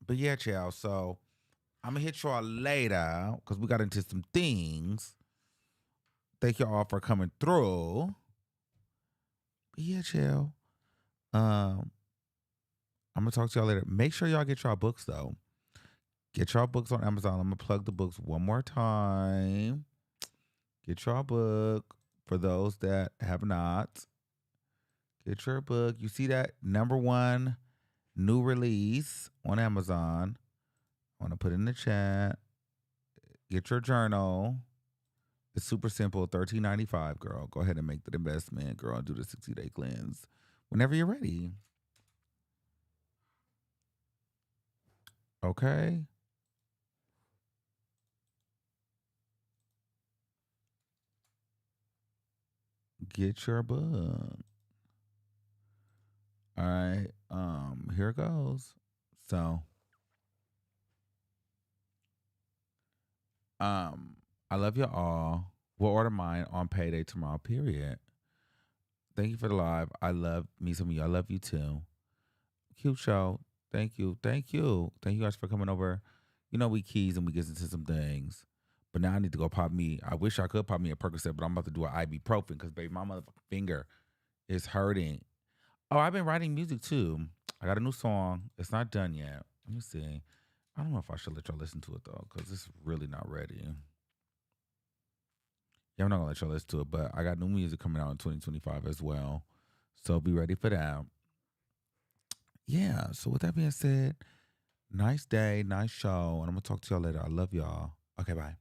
yeah, child. So I'm gonna hit y'all later because we got into some things. Thank y'all all for coming through. But yeah, chill. I'm gonna talk to y'all later. Make sure y'all get y'all books though. Get y'all books on Amazon. I'm gonna plug the books one more time. Get y'all book for those that have not. Get your book. You see that #1 new release on Amazon. I want to put it in the chat. Get your journal. It's super simple. $13.95, girl. Go ahead and make the investment, girl, and do the 60-day cleanse whenever you're ready. Okay. Get your book. All right. Here it goes. So, I love you all. We'll order mine on payday tomorrow, period. Thank you for the live. I love me some of you. I love you too. Cute show. Thank you. Thank you. Thank you guys for coming over. You know, we keys and we get into some things. But now I need to go pop me. I wish I could pop me a Percocet, but I'm about to do an ibuprofen because, baby, my motherfucking finger is hurting. Oh, I've been writing music too. I got a new song. It's not done yet. Let me see. I don't know if I should let y'all listen to it though, because it's really not ready. Yeah, I'm not gonna let y'all listen to it, but I got new music coming out in 2025 as well. So be ready for that. Yeah, so with that being said, nice day, nice show, and I'm gonna talk to y'all later. I love y'all. Okay, bye.